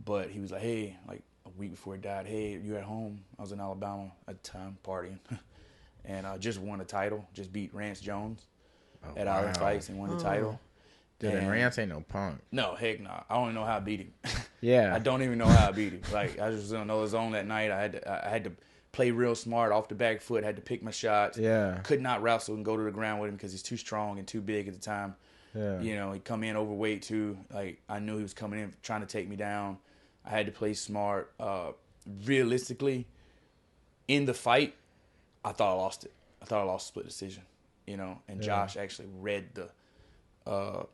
but he was like, hey, like a week before he died, hey, you at home? I was in Alabama at the time partying, and I just won a title. Just beat Rance Jones at Island Fights and won the title.
Dude, and Rance ain't no punk.
No, heck no. I don't even know how I beat him.
Yeah.
I don't even know how I beat him. Like, I just don't know his own that night. I had to play real smart off the back foot. Had to pick my shots.
Yeah.
Could not wrestle and go to the ground with him because he's too strong and too big at the time.
Yeah.
You know, he come in overweight too. Like, I knew he was coming in trying to take me down. I had to play smart. Realistically, in the fight, I thought I lost it. I thought I lost a split decision. You know, and Josh actually read the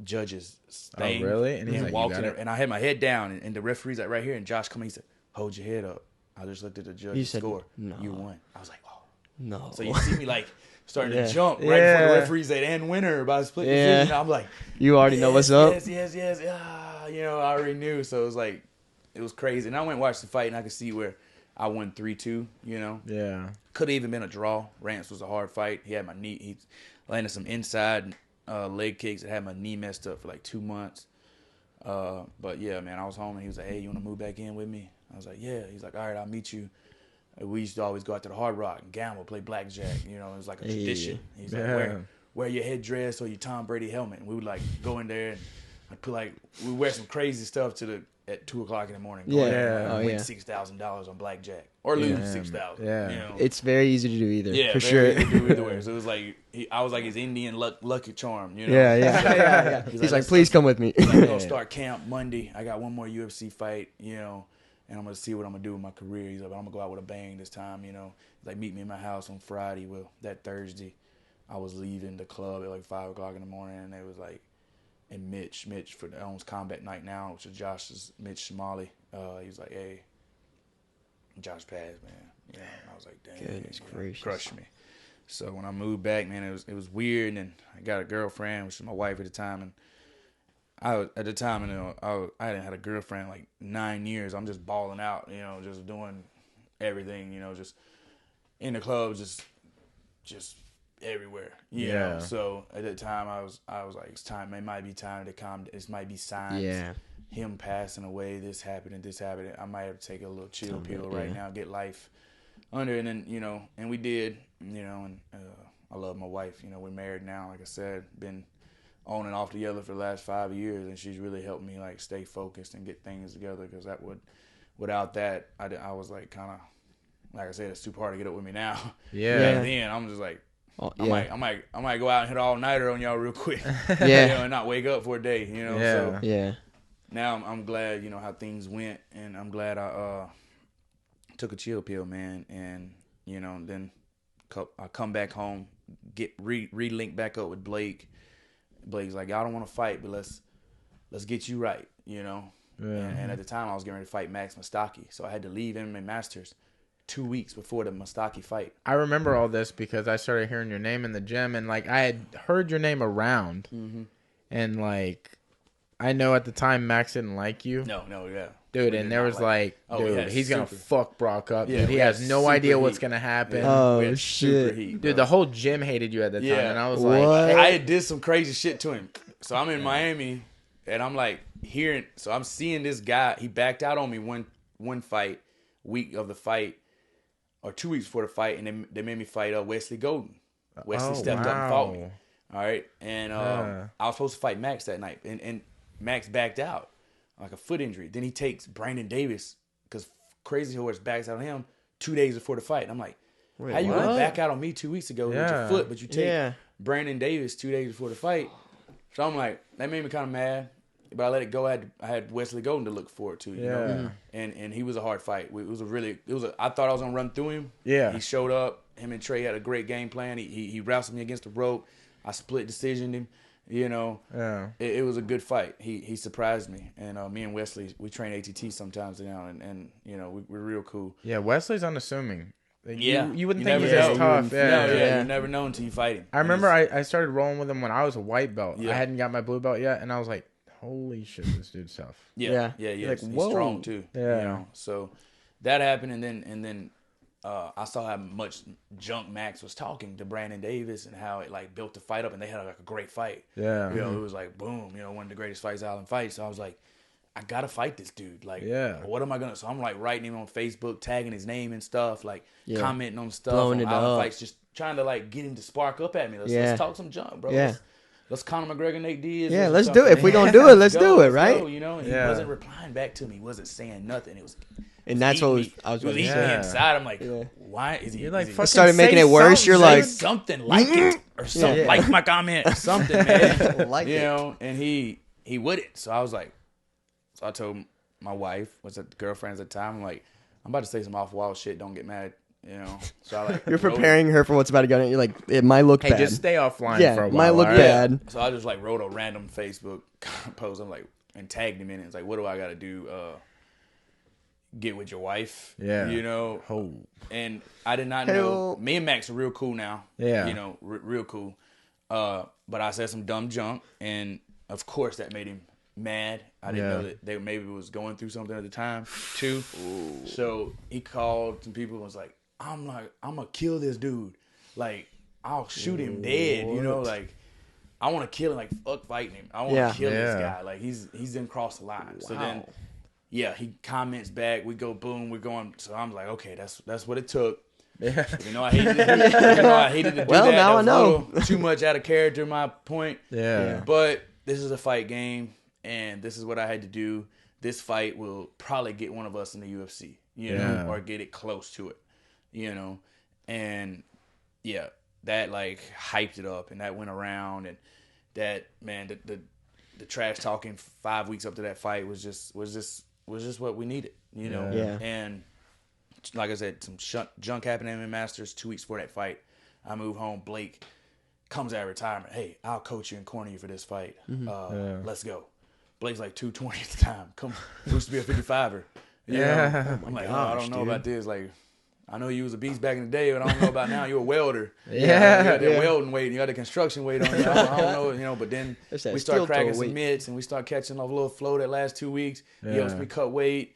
judge's thing.
Oh, really? And he's like,
walked
you got
in
it?
and I had my head down, and the referee's like right here, and Josh come in, he said, hold your head up. I just looked at the judge's score.
No.
You won. I was like, oh.
No.
So you see me like starting to jump right before the referee said, and winner by a split decision. I'm like,
you already know what's up?
Yes. You know, I already knew. So it was like, it was crazy. And I went and watched the fight, and I could see where I won 3-2, you know.
Yeah.
Could have even been a draw. Rance was a hard fight. He had my knee. He landed some inside leg kicks that had my knee messed up for like 2 months. But yeah, man, I was home and he was like, hey, you want to move back in with me? I was like, yeah. He's like, all right, I'll meet you. We used to always go out to the Hard Rock and gamble, play blackjack. You know, it was like a tradition. He's like, wear your headdress or your Tom Brady helmet. And we would like go in there and I'd put like, we wear some crazy stuff at 2:00 in the morning. Win $6,000 on blackjack or lose $6,000.
Yeah.
You know?
It's very easy to do either.
Yeah,
for sure.
Easy to do either way. So it was like I was like his Indian lucky charm. You know?
Yeah. He's like, please come with me.
I'm gonna start camp Monday. I got one more UFC fight. You know. And I'm going to see what I'm going to do with my career. He's like, I'm going to go out with a bang this time, you know. He's like, meet me in my house on Friday. Well, that Thursday, I was leaving the club at like 5:00 in the morning. And it was like, and Mitch that owns Combat Night Now, which is Josh's Mitch Somali. He was like, hey, Josh passed, man. You know, and I was like, dang.
Goodness gracious.
Crushed me. So when I moved back, man, it was weird. And then I got a girlfriend, which was my wife at the time. And I was, at the time, you know, I hadn't had a girlfriend in like 9 years. I'm just balling out, you know, just doing everything, you know, just in the club, just everywhere, you know. So at that time, I was like, it's time. It might be time to calm. This might be signs.
Yeah.
Him passing away. This happening. I might have to take a little chill pill right now. Get life under, and then you know, and we did, you know, and I love my wife. You know, we're married now. Like I said, been on and off together for the last 5 years, and she's really helped me like stay focused and get things together. Because without that, I was like kind of, like I said, it's too hard to get up with me now.
Yeah.
And then I'm just like, I might go out and hit all nighter on y'all real quick.
Yeah.
You know, and not wake up for a day. You know.
Yeah.
So now I'm glad, you know, how things went, and I'm glad I took a chill pill, man, and you know, then I come back home, get re-link back up with Blake. Blake's like, y'all don't want to fight, but let's get you right, you know. Yeah. And at the time, I was getting ready to fight Max Mustaki, so I had to leave MMA Masters 2 weeks before the Mustaki fight.
I remember all this because I started hearing your name in the gym, and like I had heard your name around, and like I know at the time Max didn't like you.
No, yeah.
Dude, and there was like, dude, he's going to fuck Brok up.
Yeah,
dude, he has no idea what's going to happen.
Oh, shit.
Heat,
dude, the whole gym hated you at the time.
Yeah.
And I was
What?
like,
I did some crazy shit to him. So I'm in Miami, and I'm like so I'm seeing this guy. He backed out on me one fight, week of the fight, or 2 weeks before the fight, and they made me fight Wesley Golden. Wesley stepped up and fought me. All right. And I was supposed to fight Max that night, and Max backed out. Like a foot injury. Then he takes Brandon Davis because Crazy Horse backs out on him 2 days before the fight. And I'm like,
Wait,
how you
what?
gonna back out on me 2 weeks ago with your foot, but you take Brandon Davis 2 days before the fight? So I'm like, that made me kind of mad. But I let it go. I had Wesley Golden to look forward to, you know. And he was a hard fight. I thought I was gonna run through him.
Yeah.
He showed up. Him and Trey had a great game plan. He wrestled me against the rope. I split decisioned him. You know. Yeah. It was a good fight. He surprised me. And me and Wesley, we train ATT sometimes now, and you know we're real cool.
Yeah, Wesley's unnassuming. Like,
yeah,
you wouldn't think he's as tough.
You never know until you fight him.
I remember I started rolling with him when I was a white belt. I hadn't got my blue belt yet, and I was like, holy shit, this dude's tough.
Yeah.
Like,
he's strong too.
Yeah.
You know? So that happened, and then I saw how much junk Max was talking to Brandon Davis and how it like built the fight up, and they had like a great fight. Yeah. You know, it was like boom, you know, one of the greatest fights Allen fights. So I was like, I gotta fight this dude. Like, what am I gonna? So I'm like writing him on Facebook, tagging his name and stuff, like commenting on stuff, blowing on Allen fights, just trying to like get him to spark up at me. Let's talk some junk, bro. Yeah. Let's Conor McGregor, Nate Diaz.
Yeah, let's do it. If we're going to do it, let's do it, right?
Go, you know, and he wasn't replying back to me. He wasn't saying nothing.
And that's what I was
eating me inside. I'm like, why is he?
You're like,
I started making it worse. You're like,
something like it or something. Like my comment or something, man.
Like
you know, and he wouldn't. So I was like, I told my wife, was it girlfriend at the time, I'm like, I'm about to say some off-wall shit. Don't get mad. You know, so I like
you're preparing her for what's about to go down. You're like, it might look bad.
Hey, just stay offline for a while.
Might look bad.
So I just like wrote a random Facebook post. I'm like, and tagged him in it. It's like, what do I got to do? Get with your wife. Yeah. You know. And I did not know. Me and Max are real cool now. Yeah. You know, real cool. But I said some dumb junk, and of course that made him mad. I didn't know that they maybe was going through something at the time too. Ooh. So he called some people and was like, I'm gonna kill this dude. Like, I'll shoot him dead. You know, like, I want to kill him. Like, fuck fighting him. I want to kill this guy. Like, he's didn't cross the line. Wow. So then, he comments back. We go boom. We're going. So I'm like, okay, that's what it took. Yeah. You know, I hated to do that.
Well, now I know.
Too much out of character, my point. Yeah. But this is a fight game, and this is what I had to do. This fight will probably get one of us in the UFC, you know, or get it close to it. You know, and that like hyped it up, and that went around, and that, man, the trash talking 5 weeks up to that fight was just what we needed, you know. And like I said, some junk happened in MMA Masters 2 weeks before that fight. I move home. Blake comes out of retirement. Hey, I'll coach you and corner you for this fight. Let's go. Blake's like 220 at the time. Come, used to be a 55er. Yeah. I'm like, I don't know about this. Like, I know you was a beast back in the day, but I don't know about now. You're a welder. You got that welding weight, and you got the construction weight on you. I don't know, you know. But then we start cracking some mitts, and we start catching a little flow that last 2 weeks. He helps me cut weight.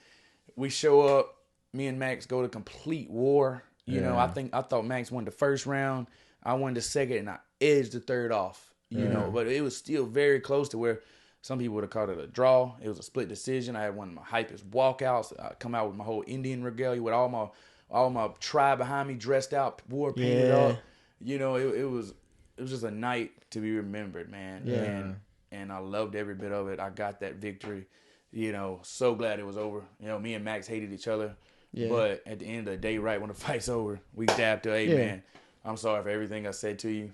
We show up. Me and Max go to complete war. You know, I thought Max won the first round. I won the second, and I edged the third off. You know, but it was still very close to where some people would have called it a draw. It was a split decision. I had one of my hypest walkouts. I come out with my whole Indian regalia with all my tribe behind me, dressed out, war painted up. You know, it was just a night to be remembered, man. Yeah. And I loved every bit of it. I got that victory. You know, so glad it was over. You know, me and Max hated each other. Yeah. But at the end of the day, right when the fight's over, we dabbed to, hey, man, I'm sorry for everything I said to you.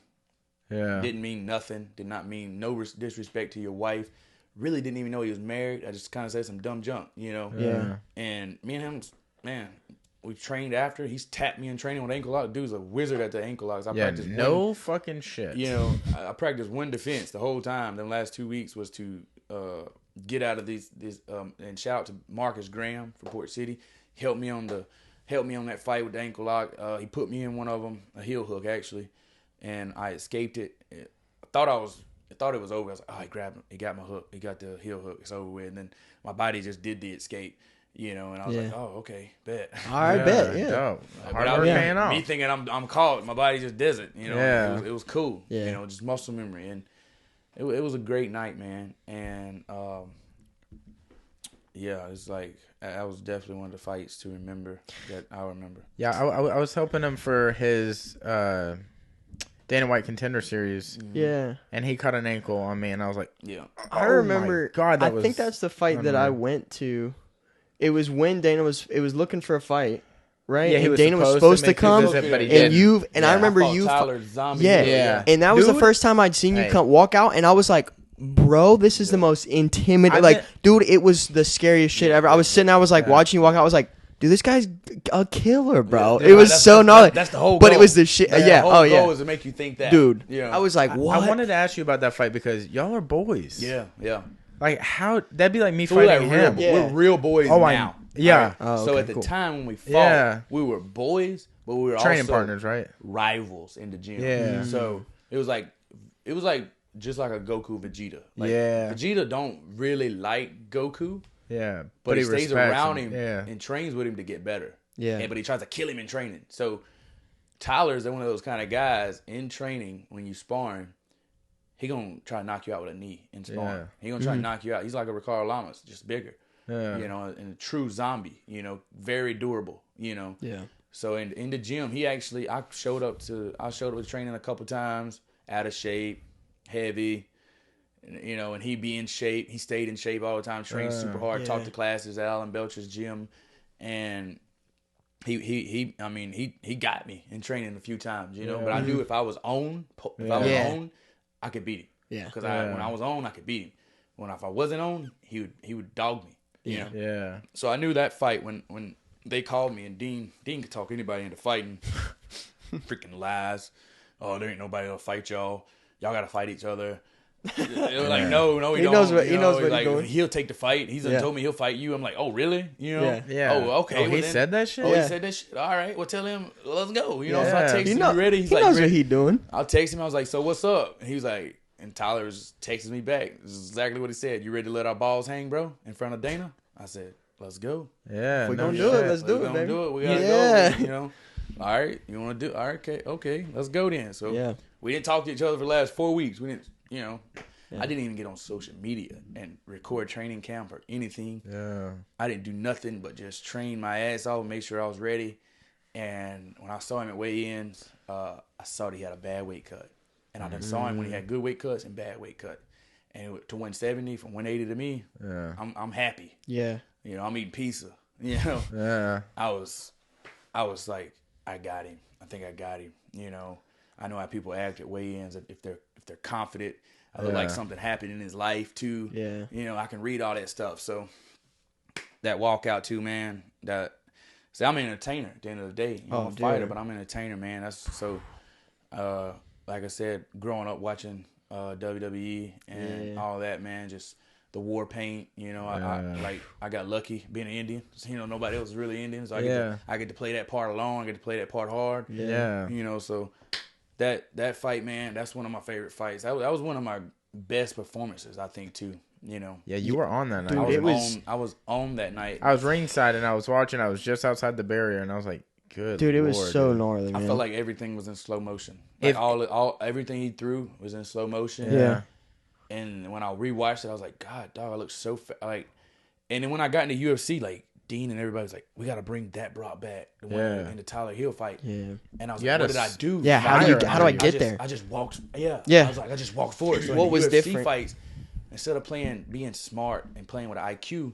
Yeah. Didn't mean nothing. Did not mean no disrespect to your wife. Really didn't even know he was married. I just kind of said some dumb junk, you know. Yeah. And me and him, man, we trained after. He's tapped me in training with ankle lock. Dude's a wizard at the ankle locks. I practiced
fucking shit.
You know, I practiced one defense the whole time. The last 2 weeks was to get out of these and shout out to Marcus Graham from Port City. Helped me on that fight with the ankle lock. He put me in one of them, a heel hook actually, and I escaped it. I thought it was over. I was like, oh, he grabbed him. He got my hook. He got the heel hook. It's over with. And then my body just did the escape. You know, and I was like, oh, okay, bet.
All right, bet, yeah.
Hard work paying off.
Me thinking I'm caught, my body just does it. You know, it was cool. Yeah. You know, just muscle memory, and it was a great night, man. And it's like that was definitely one of the fights to remember that I remember.
Yeah, I was helping him for his Dana White Contender Series.
Yeah,
and he cut an ankle on me, and I was like,
I remember. God, I think that's the fight that I went to. It was when Dana was looking for a fight, right?
Yeah, he
and
was
Dana was
supposed
supposed
to
to come,
visit, but he
and
didn't.
I remember
I fought
you.
Tyler Zombie.
Yeah, and that was the
Dude.
first time I'd seen you
Hey.
come walk out, and I was like, bro, this is the most intimidating.
I've
Like,
been-
dude, it was the scariest shit ever. I was sitting, I was like watching you walk out. I was like, dude, this guy's a killer, bro.
Yeah,
it was so gnarly.
That's the whole goal.
But it was the shit.
The
Yeah.
whole
Oh yeah.
goal is to make you think that,
Dude.
Yeah.
I was like, what?
I wanted to ask you about that fight because y'all are boys.
Yeah.
Like how that'd be like me
So we're
fighting
like
him.
real, we're real boys
Oh,
now.
yeah.
Alright?
Oh,
So
okay,
at the
cool.
time when we fought,
Yeah.
we were boys, but we were
Training
also
partners, right?
rivals in the gym.
Yeah.
So it was like just like a Goku Vegeta. Like,
Yeah.
Vegeta don't really like Goku,
Yeah.
but he stays
respects
around him
Yeah.
and trains with him to get better.
Yeah.
But he tries to kill him in training. So Tyler's one of those kind of guys in training when you sparring, he gonna try to knock you out with a knee in sparring.
Yeah.
He gonna try to knock you out. He's like a Ricardo Lamas, just bigger.
Yeah.
You know, and a true zombie, very durable,
Yeah.
So in the gym, I showed up with training a couple times, out of shape, heavy, and he be in shape. He stayed in shape all the time, trained super hard,
Yeah.
taught the classes at Alan Belcher's gym, and he got me in training a few times, But I knew if I was on, I could beat him.
Yeah.
Because when I was on, I could beat him. If I wasn't on, he would dog me.
Yeah.
Yeah.
So I knew that fight when they called me, and Dean could talk anybody into fighting. Freaking lies. Oh, there ain't nobody that'll fight y'all. Y'all gotta fight each other. They were like, no, he don't.
knows what- he knows
He's
what he's doing.
He'll take the fight. He's
Yeah.
told me he'll fight you. I'm like, oh really?
Yeah.
Yeah.
Oh, okay.
Oh,
well
he
then-
said that shit?
Oh,
Yeah.
he said that shit. All right. Well, tell him. Let's go. So I
Yeah.
text
He,
him.
know,
You ready? He's
he
like,
knows
ready.
what he doing.
I'll text him. I was like, so what's up? And he was like, and Tyler texted me back. This is exactly what he said. You ready to let our balls hang, bro, in front of Dana? I said, let's go.
Yeah.
We're
no
gonna do it.
shit.
Let's do
We're
it,
gonna
baby.
do it. We gotta
Yeah.
go. All right. You want to do? All right. Okay. Let's go then. So
Yeah.
we didn't talk to each other for the last 4 weeks. We didn't. I didn't even get on social media and record training camp or anything.
Yeah.
I didn't do nothing but just train my ass off and make sure I was ready. And when I saw him at weigh-ins, I saw that he had a bad weight cut. And I done saw him when he had good weight cuts and bad weight cut. And to 170 from 180 to me,
Yeah.
I'm happy.
Yeah.
I'm eating pizza.
Yeah.
I was like, I got him. I think I got him. I know how people act at weigh-ins if they're confident. I look like something happened in his life too.
Yeah.
I can read all that stuff. So that walkout too, man. I'm an entertainer at the end of the day. I'm a fighter, but I'm an entertainer, man. That's so. Like I said, growing up watching WWE and all that, man, just the war paint. I got lucky being an Indian. Nobody else is really Indian, so I get to play that part alone. I get to play that part hard.
Yeah.
So that fight, man, that's one of my favorite fights. That was one of my best performances, I think, too.
Yeah, you were on that night.
Dude,
I was on that night.
I was ringside and I was watching. I was just outside the barrier and I was like, "Good
Dude, it was
Lord,
so
dude.
gnarly, man.
I felt like everything was in slow motion. Like everything he threw was in slow motion.
Yeah.
And when I rewatched it, I was like, God, dog, I look so like. And then when I got into UFC, like Dean and everybody was like, we got to bring that Brok back, the one in the Tyler Hill fight.
Yeah.
And I was
You
like,
had
what did I do?
Yeah, how do I get there?
I just walked. Yeah.
Yeah.
I was like, I just walked forward. So
What
in the
was
UFC
different?
fights, instead of being smart and playing with an IQ,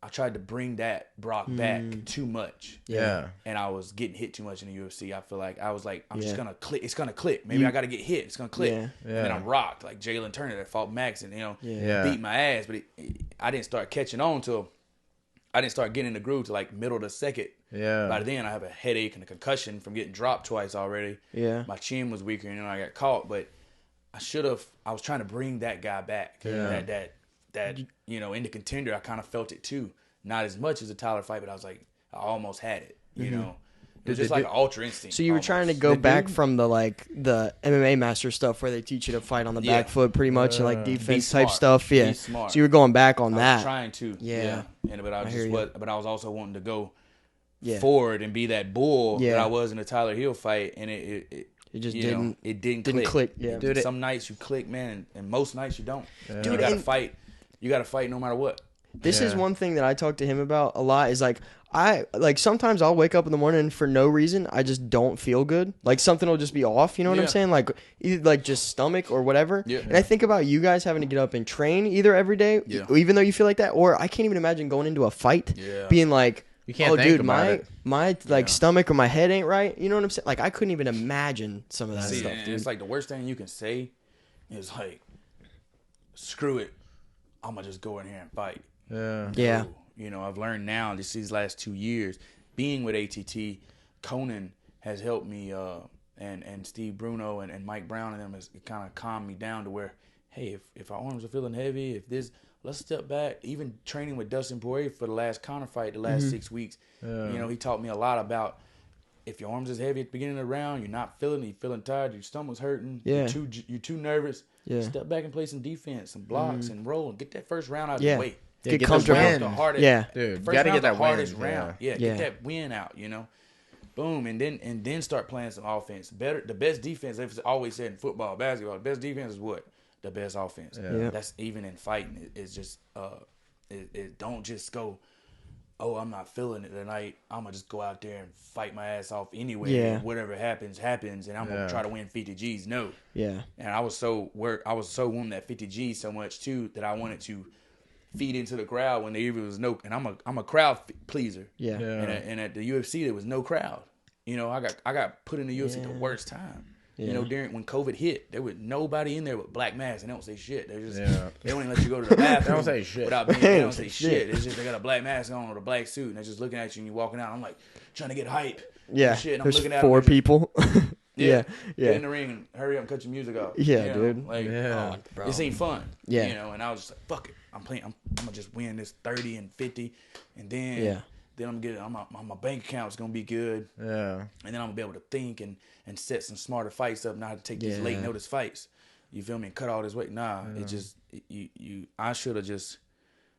I tried to bring that Brok back too much.
Yeah.
And I was getting hit too much in the UFC. I feel like I was like, I'm just gonna click. It's gonna click. Maybe I gotta get hit. It's gonna click.
Yeah.
And then I'm rocked like Jalen Turner that fought Max and beat my ass. But I didn't start catching on till I didn't start getting in the groove to like middle of the second.
Yeah.
By then I have a headache and a concussion from getting dropped twice already.
Yeah.
My chin was weaker and then I got caught. But I was trying to bring that guy back.
Yeah.
That in the contender I kind of felt it too. Not as much as the Tyler fight, but I was like, I almost had it. It was just like an ultra instinct.
So you were trying to go back from the MMA Masters stuff where they teach you to fight on the back foot pretty much and like defense type stuff. Yeah.
Be smart.
So you were going back on
I
that.
was trying to.
Yeah.
But I was also wanting to go
Yeah.
forward and be that bull that
Yeah.
I was in the Tyler Hill fight, and it
just
it didn't
click. Yeah.
Dude, some nights you click, man, and most nights you don't.
Dude,
you gotta fight. You gotta fight no matter what.
This is
Yeah.
one thing that I talk to him about a lot is like sometimes I'll wake up in the morning and for no reason I just don't feel good. Like something will just be off, you know what I'm
Yeah.
saying? Like either like just stomach or whatever.
Yeah.
And I think about you guys having to get up and train either every day,
Yeah.
even though you feel like that, or I can't even imagine going into a fight
Yeah.
being like,
You can't think about it.
my like stomach or my head ain't right. You know what I'm saying? Like I couldn't even imagine some of that stuff, dude.
It's like the worst thing you can say is like, screw it, I'm gonna just go in here and fight.
Yeah.
You know, I've learned now these last 2 years being with ATT. Conan has helped me, and Steve Bruno and Mike Brown and them has kind of calmed me down to where, hey, if our arms are feeling heavy, let's step back. Even training with Dustin Poirier for the last Conor fight, the last 6 weeks, you know, he taught me a lot about if your arms is heavy at the beginning of the round, you're not feeling it, you're feeling tired, your stomach's hurting, you're too nervous. Step back and play some defense, some blocks, and roll, and get that first round out of the way.
Get comfortable.
The hardest,
dude.
First
Gotta
round,
get that
the hardest
win.
round. Get that win out. You know, boom, and then start playing some offense. The best defense. I've always said in football, basketball, the best defense is what? The best offense. That's even in fighting. It's just it don't just go, oh, I'm not feeling it tonight, I'm gonna just go out there and fight my ass off anyway. And whatever happens, and I'm gonna try to win 50 G's. No. And I was so wanting that 50 G's so much too that I wanted to feed into the crowd when there was no. And I'm a crowd pleaser. And at the UFC there was no crowd. You know, I got put in the UFC at the worst time. You know, when COVID hit, there was nobody in there with black masks, and they don't say shit. They just they don't even let you go to the bathroom.
They don't say shit.
They don't say shit. It's just they got a black mask on or a black suit, and they're just looking at you and you walking out. I'm like trying to get hype. Shit, and I'm
there's
looking at
4 people.
Get in the ring and hurry up and cut your music off.
Dude.
Like, this ain't fun. You know, and I was just like, fuck it. I'm gonna just win this 30 and 50, and then my bank account's gonna be good. And then I'm gonna be able to think and set some smarter fights up, not have to take these late notice fights. You feel me? And cut all this weight. It just I should have just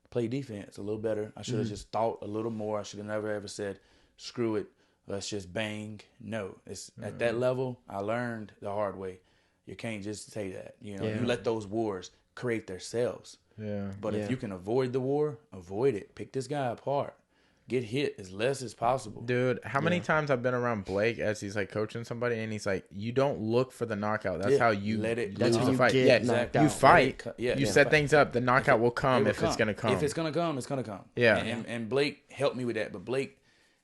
played defense a little better. I should have just thought a little more. I should have never ever said, screw it, let's just bang. No. It's at that level I learned the hard way. You can't just say that. You know, you let those wars create themselves. But if you can avoid the war, avoid it. Pick this guy apart. Get hit as less as possible.
Dude, how many times I've been around Blake as he's like coaching somebody and he's like, you don't look for the knockout. That's how you
that's how you
fight.
Get knocked out.
You fight. You set things up. The knockout will come if it's going to come.
If it's going to come, it's going to come. And Blake helped me with that. But Blake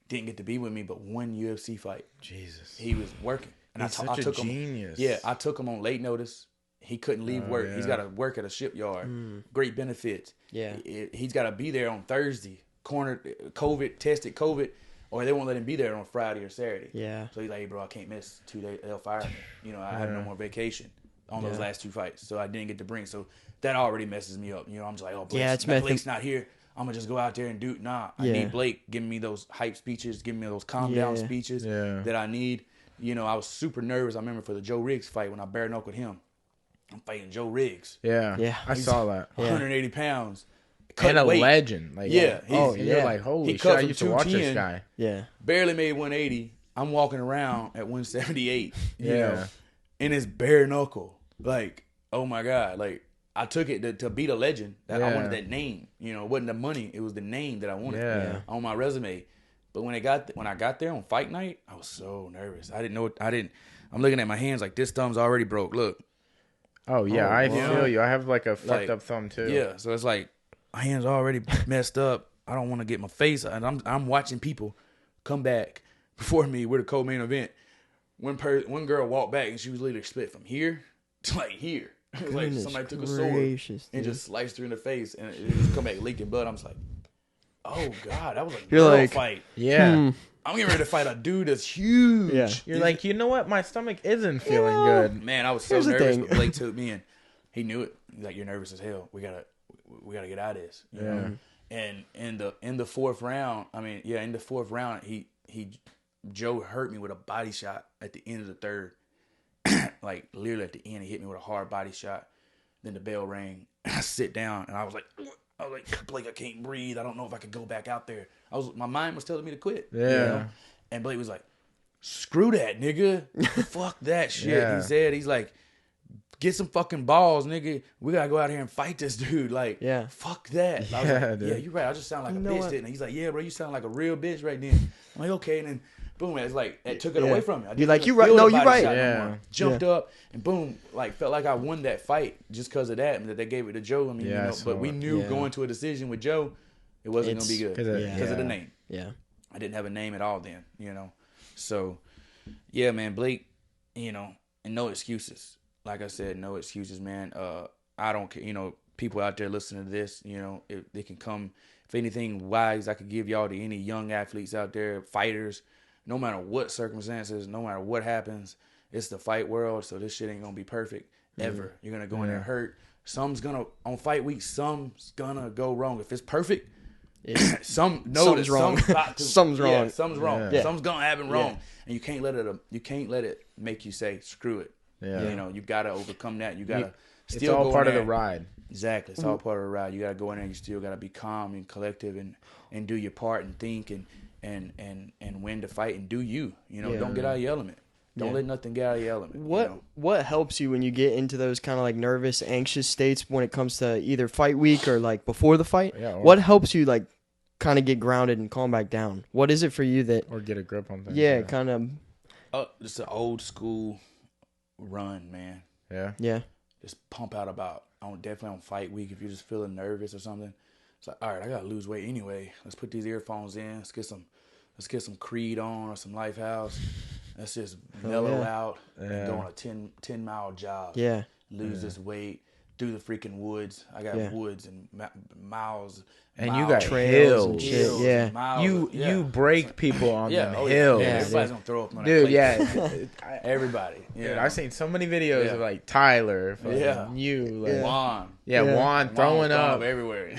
didn't get to be with me but one UFC fight.
Jesus.
He was working. And
he's
I took
a genius.
him. I took him on late notice. He couldn't leave work. He's got to work at a shipyard. Great benefits. He's got to be there on Thursday. Tested COVID, or they won't let him be there on Friday or Saturday. So he's like, hey, bro, I can't miss 2 days. They'll fire me. You know, I have no more vacation on those last 2 fights. So I didn't get to bring. So that already messes me up. You know, I'm just like, oh, Blake's not here. I'm going to just go out there and do. I need Blake giving me those hype speeches, giving me those calm down speeches that I need. You know, I was super nervous. I remember for the Joe Riggs fight when I bare knuckled him. I'm fighting Joe Riggs.
I saw that.
180 pounds.
And a legend. Like, you're like, holy shit, I used to watch this guy.
Barely made 180. I'm walking around at 178. You know, and it's bare knuckle. Like, oh my God. Like, I took it to beat a legend. I wanted that name. You know, it wasn't the money. It was the name that I wanted on my resume. But when I got there on fight night, I was so nervous. I'm looking at my hands like this thumb's already broke. Look.
Oh, yeah. I feel you. I have like a fucked up thumb too.
Yeah. So it's like, my hands already messed up. I don't want to get my face. And I'm watching people come back before me with a co-main event. One girl walked back and she was literally split from here to like here. Like somebody took a sword and just sliced her in the face and it just come back leaking blood. I'm just like, oh God, that was a girl fight.
Yeah.
I'm getting ready to fight a dude that's huge.
You're like, you know what? My stomach isn't feeling good.
Man, I was so nervous, but Blake took me in. He knew it. He's like, you're nervous as hell. We gotta get out of this. You know? And in the 4th round, Joe hurt me with a body shot at the end of the 3rd. Like literally at the end, he hit me with a hard body shot. Then the bell rang. I sit down and I was like, Blake, I can't breathe. I don't know if I could go back out there. My mind was telling me to quit. You know? And Blake was like, screw that, nigga. Fuck that shit. He said, he's like, get some fucking balls, nigga. We gotta go out here and fight this dude. Like, fuck that. I was like,
dude.
yeah, you're right. I just sound like a bitch, didn't I? He's like, yeah, bro, you sound like a real bitch right then. I'm like, okay, and then boom, it's like it took it away from me.
You're like, you right? No, you're right.
Yeah.
Jumped up and boom, like felt like I won that fight just because of that, and that they gave it to Joe. I mean, you know, but we knew going to a decision with Joe, it wasn't gonna be good because of the name. I didn't have a name at all then, you know. So, yeah, man, Blake, you know, and no excuses. Like I said, no excuses, man. I don't care, you know, people out there listening to this, you know, if they can come, if anything wise I could give y'all to any young athletes out there, fighters, no matter what circumstances, no matter what happens, it's the fight world, so this shit ain't gonna be perfect ever. You're gonna go in there hurt. On fight week, some's gonna go wrong. If it's perfect,
something's wrong. Something's wrong.
Yeah, something's wrong.
Yeah.
Something's gonna happen wrong, and you can't let it make you say screw it.
Yeah.
You know, you gotta overcome that. You gotta
It's
still
all
go
part
in
of
there.
the ride.
Exactly, it's all part of the ride. You gotta go in there. You still gotta be calm and collective and do your part and think and win the fight and do you. You know, don't get out of your element. Don't let nothing get out of your element.
What helps you when you get into those kind of like nervous, anxious states when it comes to either fight week or like before the fight?
Yeah,
what helps you like kind of get grounded and calm back down? What is it for you that
or get a grip on things?
Yeah, kind of.
It's an old school run, man.
Yeah.
Just pump out definitely on fight week if you're just feeling nervous or something. It's like, all right, I gotta lose weight anyway. Let's put these earphones in. Let's get some Creed on or some Lifehouse. Let's just mellow out and go on a 10 mile jog.
Yeah.
Lose this weight through the freaking woods. I got woods and miles.
And you got
trails
hills.
and shit. Yeah.
Miles,
You break people on them hills.
Yeah. Everybody's gonna throw up on
Dude,
that plate.
yeah.
Everybody. Yeah.
Dude, I've seen so many videos of like Tyler, you, like
Juan.
Juan throwing up
everywhere.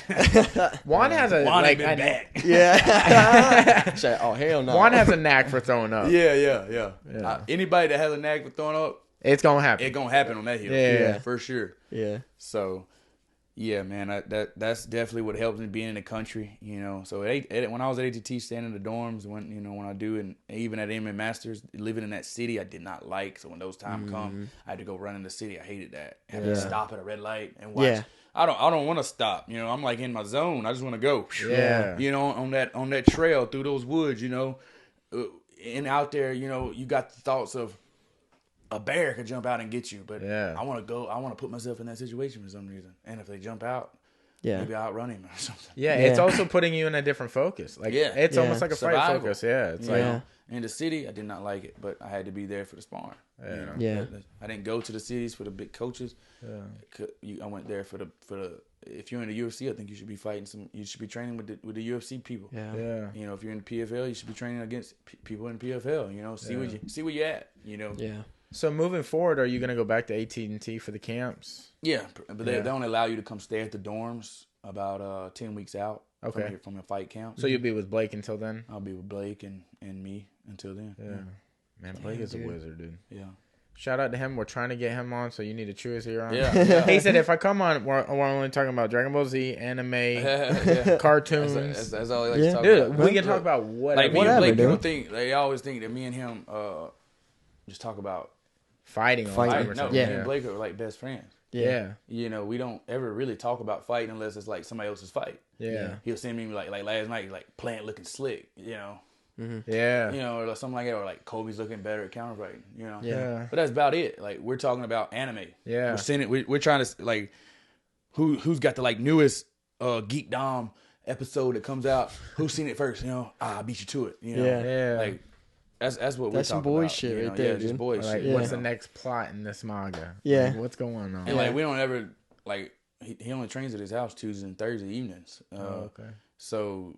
Juan has a
Juan
like
ain't been back.
Yeah. Say, oh hell no.
Juan has a knack for throwing up.
Yeah. Anybody that has a knack for throwing up,
it's gonna happen.
it's gonna happen on that hill.
Yeah.
For sure.
Yeah.
So, yeah, man, that's definitely what helps me being in the country, you know. So when I was at ATT, staying in the dorms, when I do, and even at MMA Masters, living in that city, I did not like. So when those times come, I had to go run in the city. I hated that. I had to stop at a red light and watch.
Yeah.
I don't want to stop. You know, I'm like in my zone. I just want to go.
Yeah.
You know, on that trail through those woods. You know, and out there, you know, you got the thoughts of a bear could jump out and get you, but I want to go. I want to put myself in that situation for some reason. And if they jump out, maybe I'll outrun him or something.
Yeah, it's also putting you in a different focus. Like it's almost like a
Survival.
fight focus. Yeah, it's like
in the city, I did not like it, but I had to be there for the sparring.
Yeah.
You know? I didn't go to the cities for the big coaches. I went there for the. If you're in the UFC, I think you should be fighting you should be training with the UFC people.
Yeah.
You know, if you're in the PFL, you should be training against people in the PFL. You know, see where you at. You know.
Yeah.
So moving forward, are you gonna go back to AT&T for the camps?
Yeah, but they only allow you to come stay at the dorms about 10 weeks out.
Okay.
From your fight camp.
So you'll be with Blake until then?
I'll be with Blake and me until then.
Yeah. Man, Blake is a wizard, dude.
Yeah.
Shout out to him. We're trying to get him on, so you need to chew his ear on.
Yeah.
He said if I come on, we're only talking about Dragon Ball Z, anime, cartoons.
That's all he likes to talk
Dude,
about.
we can talk about whatever.
Like me and Blake, people think, they always think that me and him just talk about
fighting all the time or
No,
something.
me and Blake are like best friends.
Yeah.
You know, we don't ever really talk about fighting unless it's like somebody else's fight.
Yeah.
He'll send me like last night, like plant looking slick, you know.
Yeah.
You know, or something like that, or like Kobe's looking better at counterfighting, you know.
Yeah.
But that's about it. Like we're talking about anime.
Yeah.
We're trying to like who's got the like newest Geekdom episode that comes out. Who's seen it first? You know, I beat you to it. You know,
Yeah.
like that's what we're
That's some
talking
boy
about.
shit
you know?
right there,
Yeah, just
dude.
boy
Like,
shit.
what's the next plot in this manga?
Yeah.
Like, what's going on?
And like we don't ever like he only trains at his house Tuesdays and Thursday evenings.
Okay.
So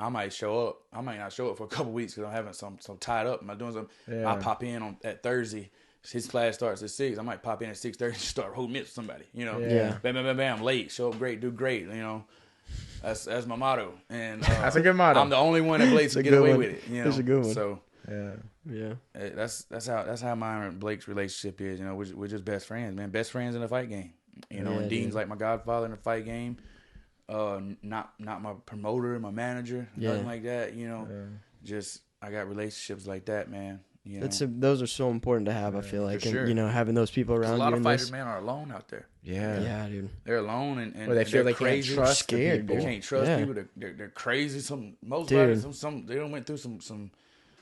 I might show up. I might not show up for a couple weeks because I'm having some tied up. Am I doing something?
Yeah.
I pop in at Thursday. His class starts at 6. I might pop in at 6:30 and start holding mitts with somebody. You know,
Yeah.
Bam, bam, bam, bam. Late, show up great, do great. You know, that's my motto. And
That's a good motto.
I'm the only one that Blake's
It's a
get
good
away
one.
with it. You know,
It's a good one.
So
Yeah.
that's how mine and Blake's relationship is. You know, we're just best friends, man. Best friends in the fight game. You know, and Dean's like my godfather in the fight game. Not my promoter, my manager, nothing like that. You know, just I got relationships like that, man. You know?
Those are so important to have. I feel like,
sure.
and you know, having those people around
a
you.
lot of
in
fighters,
this.
man, are alone out there.
Yeah, dude.
They're alone and
Or they feel
they're
they
crazy,
can't trust
scared,
the
They
people.
can't trust
Yeah.
people. They're crazy. Most
Dude.
fighters, some they don't went through some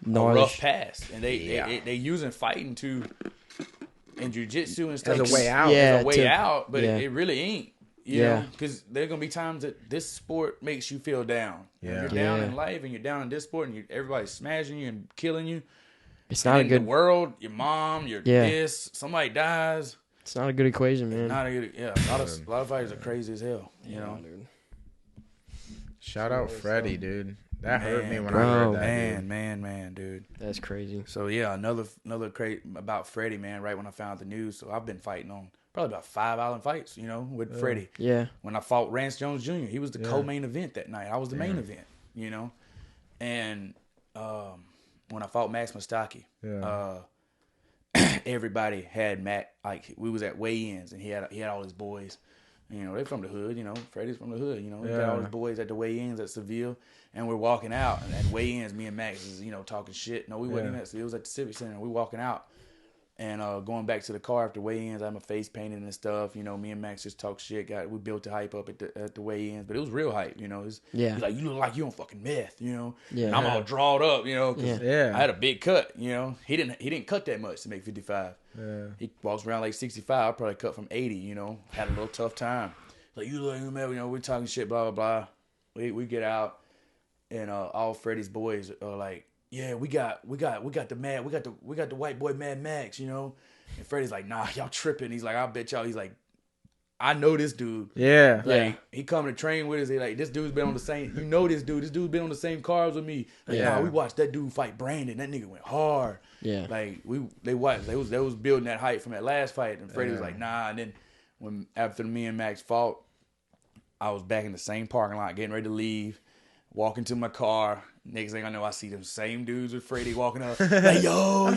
Gnarly
rough
sh-
past, and they using fighting to and jiu-jitsu and stuff
As a way out.
Yeah,
as a way out, but
yeah.
it really ain't. You know, because there are gonna be times that this sport makes you feel down. Yeah, you're down in life, and you're down in this sport, and everybody's smashing you and killing you.
It's not a good
the world. Your mom, this, somebody dies.
It's not a good equation, man.
Not a good. Yeah, a lot of fighters are crazy as hell. You know,
dude.
Shout out Freddie, dude. That hurt me when I heard that.
Man, dude.
That's crazy.
So yeah, another crazy about Freddie, man. Right when I found the news, so I've been fighting on probably about 5 island fights, you know, with Freddie.
Yeah.
When I fought Rance Jones Jr., he was the co-main event that night. I was the main event, you know, and when I fought Max Mustaki, everybody had Matt. Like we was at weigh-ins, and he had all his boys. You know, they're from the hood. You know, Freddie's from the hood. You know, he got all his boys at the weigh-ins at Seville, and we're walking out. And at weigh-ins, me and Max is talking shit. No, we wasn't even at Seville. It was at the Civic Center. We walking out, and going back to the car after weigh-ins. I had my face painted and stuff. You know, me and Max just talk shit. We built the hype up at the weigh-ins, but it was real hype. You know, he's like, you look like you on fucking meth. You know, and I'm all drawed up. You know, because I had a big cut. You know, he didn't cut that much to make 55. Yeah. He walks around like 65. I probably cut from 80. You know, had a little tough time. Like you look, we're talking shit, blah blah blah. We get out, and all Freddie's boys are like, yeah, we got the white boy Mad Max, you know. And Freddie's like, nah, y'all tripping. He's like, I bet y'all. He's like, I know this dude.
Yeah.
Like he coming to train with us. He like, this dude's been on the same. You know this dude. This dude's been on the same cars with me. Like, nah, we watched that dude fight Brandon. That nigga went hard.
Yeah.
Like they was building that hype from that last fight, and Freddie was like, nah. And then after me and Max fought, I was back in the same parking lot, getting ready to leave, walking to my car. Next thing I know, I see them same dudes with Freddie walking up. Like, yo.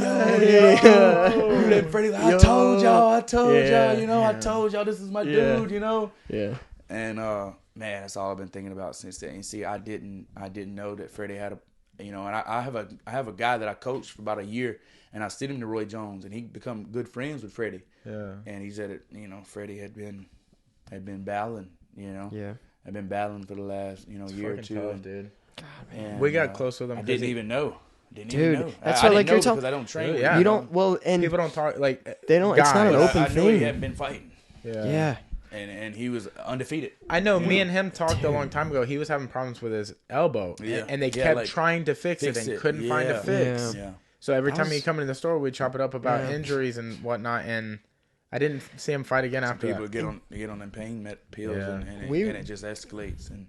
Freddie, like, I told y'all, you know, I told y'all this is my dude, you know?
Yeah.
And, man, that's all I've been thinking about since then. And see, I didn't know that Freddie had and I have a guy that I coached for about a year, and I sent him to Roy Jones, and he become good friends with Freddie. Yeah. And he said Freddie had been battling, you know?
Yeah.
I've been battling for the last, year or two.
Tough, dude.
God, man.
And we got close with him.
I didn't even know.
That's what like you're talking.
Because I don't train.
You don't. Well, and
people don't talk like
they don't. It's not an open
I
thing.
knew he hadn't been fighting.
Yeah.
And he was undefeated.
I know. Me and him talked a long time ago. He was having problems with his elbow, and they kept trying to fix it and couldn't find a fix.
Yeah.
So every time he'd come into the store, we'd chop it up about injuries and whatnot, and I didn't see him fight again after
people
that.
Get on them pain pills, and it just escalates. And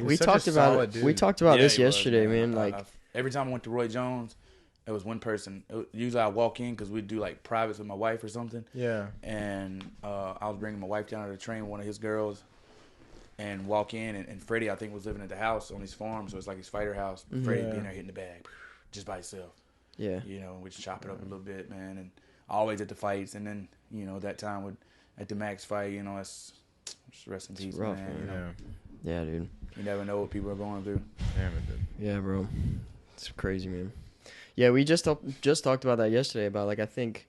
we talked about this yesterday, man. Like
every time I went to Roy Jones, it was one person. Usually I walk in because we do like privates with my wife or something. Yeah. And I was bringing my wife down to train one of his girls, and walk in, and Freddie I think was living at the house on his farm, so it's like his fighter house. But Freddie being there hitting the bag, just by himself. Yeah. We just chop it up a little bit, man, and always at the fights, and then that time at the Max fight, it's just rest in peace, rough, man.
Yeah, dude.
You never know what people are going through.
Yeah, bro. It's crazy, man. Yeah, we just talked about that yesterday. About like I think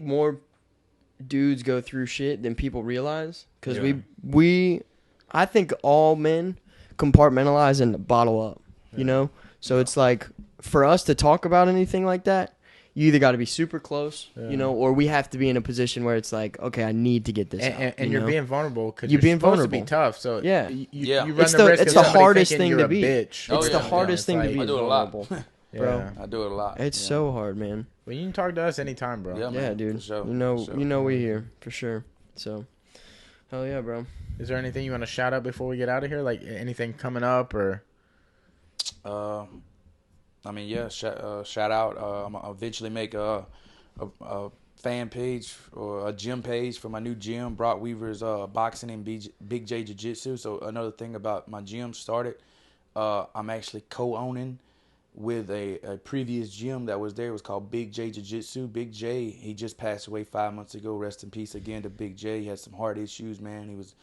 more dudes go through shit than people realize. Because I think all men compartmentalize and bottle up. You know, so it's like for us to talk about anything like that, you either got to be super close, or we have to be in a position where it's like, okay, I need to get this out.
And you're being vulnerable because
you're being
supposed
vulnerable.
to be tough. So you run
it's
the risk
it's
of
the hardest
thinking
thing
you're
to be.
a bitch.
It's the hardest thing to be.
I do it a lot,
bro.
I do it a lot.
It's so hard, man.
Well, you can talk to us anytime, bro.
Yeah, dude.
Sure.
You know we're here for sure. So, hell yeah, bro.
Is there anything you want to shout out before we get out of here? Like anything coming up or?
I mean, yeah. Shout out. I'm gonna eventually make a fan page or a gym page for my new gym, Brok Weaver's boxing and Big J Jiu-Jitsu. So another thing about my gym started, I'm actually co-owning with a previous gym that was there. It was called Big J Jiu-Jitsu. Big J, he just passed away 5 months ago. Rest in peace again to Big J. He had some heart issues, man. He was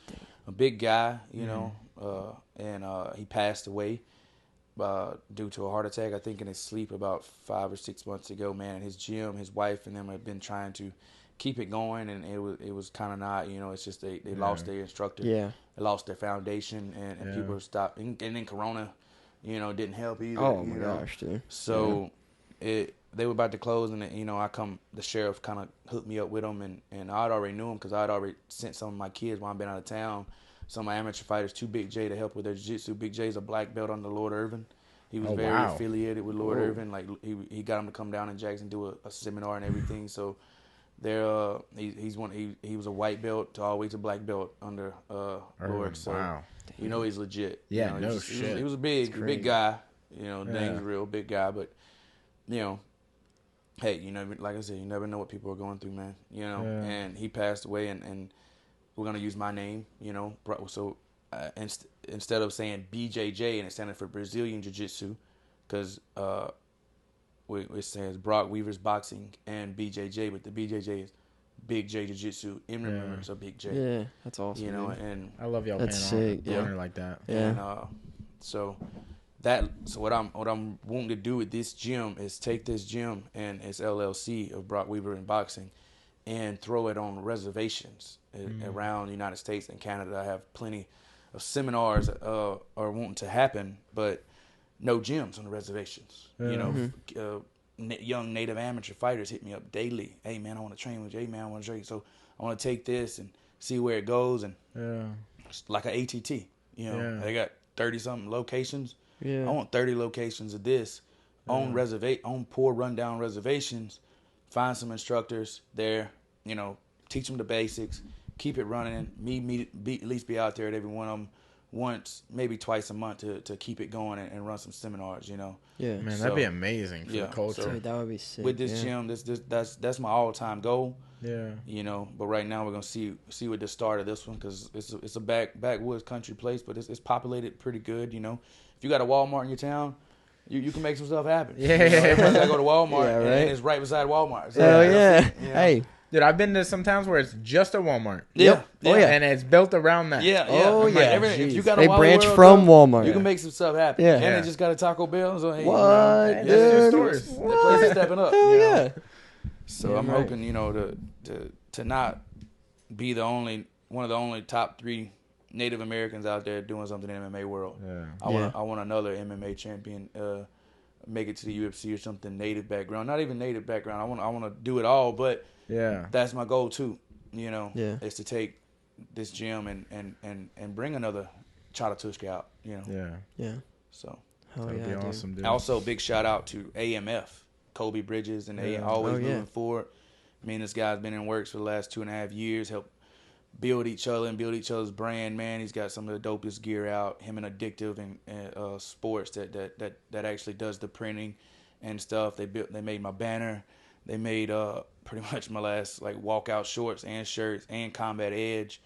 a big guy, and he passed away due to a heart attack, I think in his sleep about 5 or 6 months ago, man. And his gym, his wife and them have been trying to keep it going, and it was kind of not, it's just they lost their instructor. Yeah. They lost their foundation, and people stopped. And then Corona, didn't help either.
Oh, my gosh, dude.
So they were about to close, and the sheriff kind of hooked me up with them, and I'd already knew them because I'd already sent some of my kids while I've been out of town. Some of my amateur fighters to Big J to help with their jiu-jitsu. Big J's a black belt under Lord Irvin. He was very affiliated with Lord Irvin. Like he got him to come down in Jackson, do a seminar and everything. So there, he was a white belt all the way to black belt under Lord. So he's legit.
Yeah, shit.
He was a big guy. Dame's real big guy, but hey, like I said, you never know what people are going through, man. And he passed away, and we're gonna use my name, So instead of saying BJJ and it standing for Brazilian Jiu-Jitsu, because it says Brok Weaver's Boxing and BJJ, but the BJJ is Big J Jiu-Jitsu in remembrance of Big J.
Yeah, that's awesome.
And
I love y'all
that's
paying
sick.
honor like that.
Yeah.
And so what I'm wanting to do with this gym is take this gym and its LLC of Brok Weaver in Boxing and throw it on reservations around the United States and Canada. I have plenty of seminars are wanting to happen, but no gyms on the reservations. Young native amateur fighters hit me up daily. Hey man, I want to train with you. Hey man, I want to train. So I want to take this and see where it goes. And like an ATT, they got 30 something locations.
Yeah.
I want 30 locations of this on poor rundown reservations. Find some instructors there, teach them the basics, keep it running. At least be out there at every one of them once, maybe twice a month to keep it going and run some seminars.
Yeah,
man, that'd be amazing for the culture.
So that would be sick.
With this gym, that's my all-time goal.
Yeah.
But right now we're gonna see what the start of this one, because it's a backwoods country place, but it's populated pretty good. If you got a Walmart in your town, you can make some stuff happen.
Yeah.
Everybody's gotta go to Walmart,
Yeah, right.
and it's right beside Walmart. So,
Hell yeah. Hey.
Dude, I've been to some towns where it's just a Walmart.
Yeah.
Oh, yeah.
And it's built around that.
Yeah.
Oh,
I'm
yeah.
Like, if you got a
They
Wally
branch
World,
from
though,
Walmart.
you can make some stuff happen.
Yeah.
And they just got a Taco Bell. So, hey,
What,
dude?
stores. The place is stepping up.
Hell yeah.
So
Yeah,
I'm
right.
hoping, to not be one of the only top 3 Native Americans out there doing something in the MMA world.
Yeah.
I want another MMA champion make it to the UFC or something, native background. Not even native background. I want to do it all, but that's my goal too. Is to take this gym and bring another Chata Tuska out.
Yeah.
So
that'd be awesome, dude.
Also, big shout out to AMF, Kobe Bridges, and they always moving forward. Me and this guy's been in works for the last 2.5 years, help build each other and build each other's brand, man. He's got some of the dopest gear out. Him and Addictive and Sports that actually does the printing and stuff. They made my banner. They made pretty much my last walkout shorts and shirts and Combat Edge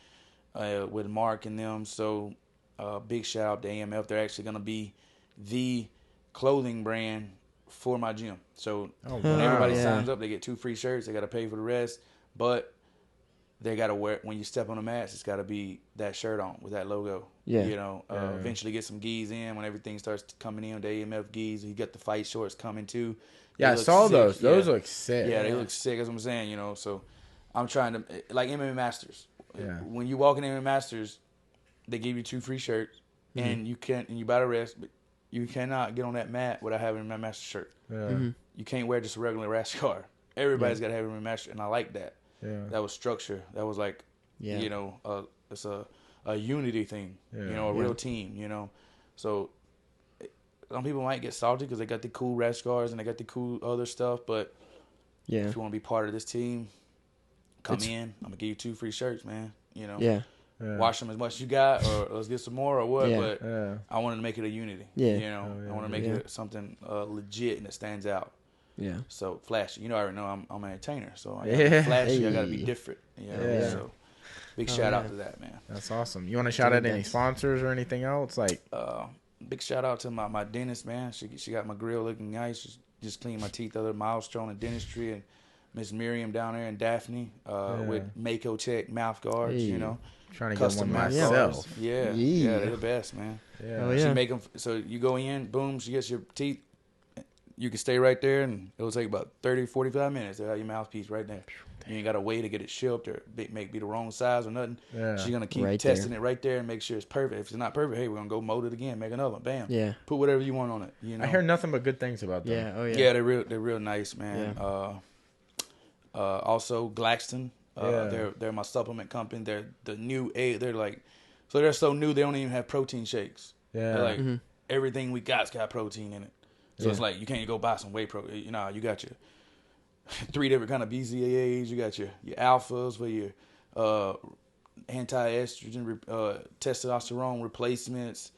with Mark and them. So big shout out to AMF. They're actually gonna be the clothing brand for my gym. So when everybody signs up, they get 2 free shirts. They got to pay for the rest, but they got to wear, when you step on the mats, it's got to be that shirt on with that logo.
Yeah.
Eventually get some gis in when everything starts coming in, the AMF gis. You got the fight shorts coming too.
Yeah, I saw those. Those look sick.
Yeah, they look sick. That's what I'm saying, So I'm trying to, like MMA Masters.
Yeah.
When you walk in MMA Masters, they give you 2 free shirts, and you buy the rest, but you cannot get on that mat without having a master shirt.
Yeah.
You can't wear just a regular rash guard. Everybody's got to have a master, and I like that.
Yeah.
That was structure. That was it's a unity thing. A real team. So some people might get salty because they got the cool rash guards and they got the cool other stuff, but if you want to be part of this team, come in. I'm gonna give you 2 free shirts, man.
Yeah.
Wash them as much as you got, or let's get some more, or what.
Yeah.
But I wanted to make it a unity.
Yeah.
I want to make it something legit and that stands out.
Yeah.
So flashy. I already know I'm an entertainer, so I gotta be flashy.
Hey.
I gotta be different. So big shout out to that, man.
That's awesome. You want to shout out any sponsors or anything else?
Big shout out to my dentist, man. She got my grill looking nice. She just cleaned my teeth, other Milestone and Dentistry, and Miss Miriam down there in Daphne with Mako Tech mouth guards.
Trying to
Custom
get one
mouth
myself.
guards. Yeah, they're the best, man.
Yeah.
She make them so you go in, boom, she gets your teeth you can stay right there, and it'll take about 30, 45 minutes to have your mouthpiece right there. You ain't got to wait to get it shipped or be the wrong size or nothing.
Yeah.
She's going to keep testing it right there and make sure it's perfect. If it's not perfect, hey, we're going to go mold it again, make another one. Bam.
Yeah.
Put whatever you want on it. You know?
I hear nothing but good things about them.
Yeah. Oh yeah.
Yeah, they're real nice, man.
Yeah.
Also, Glaxton. They're my supplement company. They're the new they're so new they don't even have protein shakes.
Yeah.
They're like everything we got's got protein in it. So it's like you can't go buy some whey protein. You know, you got your 3 different kind of BCAAs. You got your alphas for your anti-estrogen, testosterone replacements,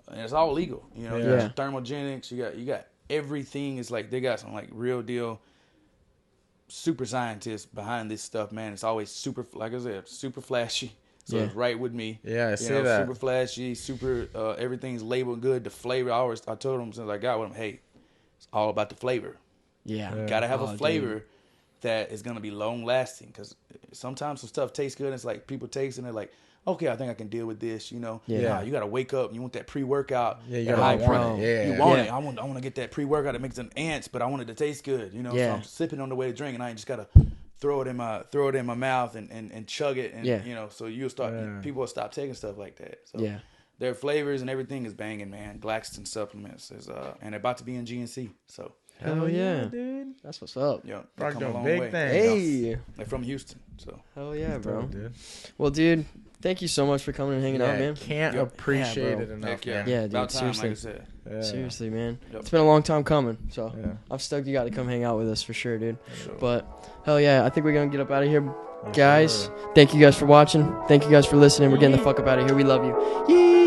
and it's all legal. You know, you got your thermogenics. You got everything. It's like they got some like real deal super scientists behind this stuff, man. It's always super, like I said, super flashy. So it's right with me.
Yeah, I see that.
Super flashy, super. Everything's labeled good. The flavor. I told them since I got with them, hey, it's all about the flavor.
Yeah.
You gotta have a flavor that is gonna be long lasting. Because sometimes some stuff tastes good. And it's like people taste and they're like, okay, I think I can deal with this. You know.
Yeah.
Nah, you gotta wake up and you want that pre-workout.
Yeah, you gotta want it. Yeah.
You want it. I want to get that pre-workout that makes them ants, but I want it to taste good. You know.
Yeah.
So I'm sipping on the way to drink, and I ain't just gotta throw it in my mouth and chug it, and you know. So you'll start. People will stop taking stuff like that. So their flavors and everything is banging, man. Glaxton supplements is and they're about to be in GNC. So.
Hell yeah, dude. That's what's up.
Yeah,
Brok doing
way.
big things.
Hey.
They're from Houston, so.
Hell yeah, bro.
Dude.
Well, dude, thank you so much for coming and hanging out, man.
Can't appreciate it enough, man.
Yeah, dude,
About time,
seriously.
like I said.
Yeah.
Seriously, man.
Yep.
It's been a long time coming, so
Yeah.
I'm stoked you got to come hang out with us for sure, dude.
Sure.
But hell yeah, I think we're gonna get up out of here, guys. Thank you guys for watching. Thank you guys for listening. We're getting the fuck up out of here. We love you. Yee!